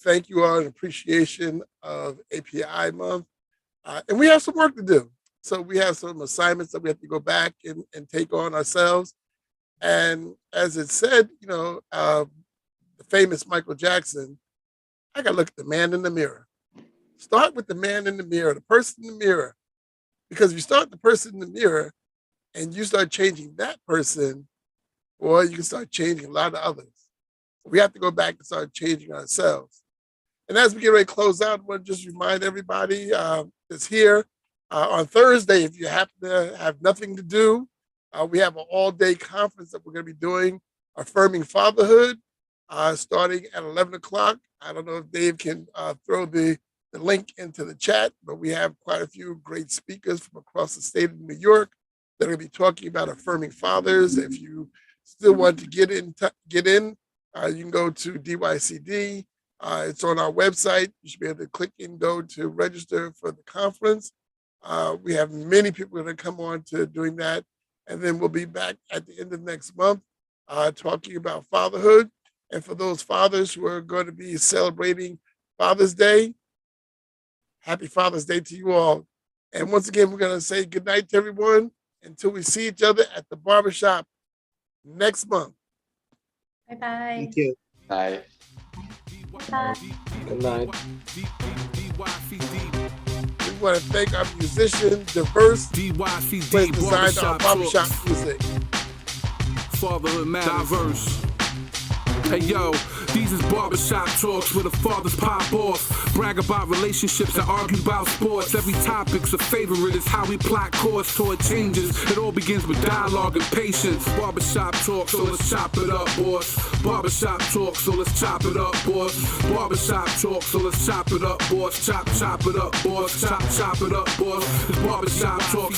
thank you all in appreciation of API month. And we have some work to do. So we have some assignments that we have to go back and take on ourselves. And as it said, the famous Michael Jackson, I got to look at the man in the mirror. Start with the man in the mirror, the person in the mirror. Because if you start the person in the mirror and you start changing that person, or you can start changing a lot of others. We have to go back and start changing ourselves. And as we get ready to close out, I want to just remind everybody that's here on Thursday, if you happen to have nothing to do, we have an all-day conference that we're going to be doing, Affirming Fatherhood, starting at 11 o'clock. I don't know if Dave can throw the link into the chat, but we have quite a few great speakers from across the state of New York that are going to be talking about affirming fathers. If you still want to get in, you can go to DYCD. It's on our website. You should be able to click and go to register for the conference. We have many people that come on to doing that. And then we'll be back at the end of next month talking about fatherhood. And for those fathers who are going to be celebrating Father's Day, happy Father's Day to you all. And once again, we're going to say good night to everyone until we see each other at the barbershop next month. Bye-bye. Thank you. Bye. Bye. Good night. We want to thank our musician, Diverse, who has designed our barbershop music. Fatherhood matters. Diverse. Hey yo, these is barbershop talks where the fathers pop off. Brag about relationships and argue about sports. Every topic's a favorite, is how we plot course toward changes. It all begins with dialogue and patience. Barbershop talk, so let's chop it up, boys. Barbershop talk, so let's chop it up, boys. Barbershop talk, so let's chop it up, boys. Chop it up, boys. Chop it up, boys. It's barbershop talk.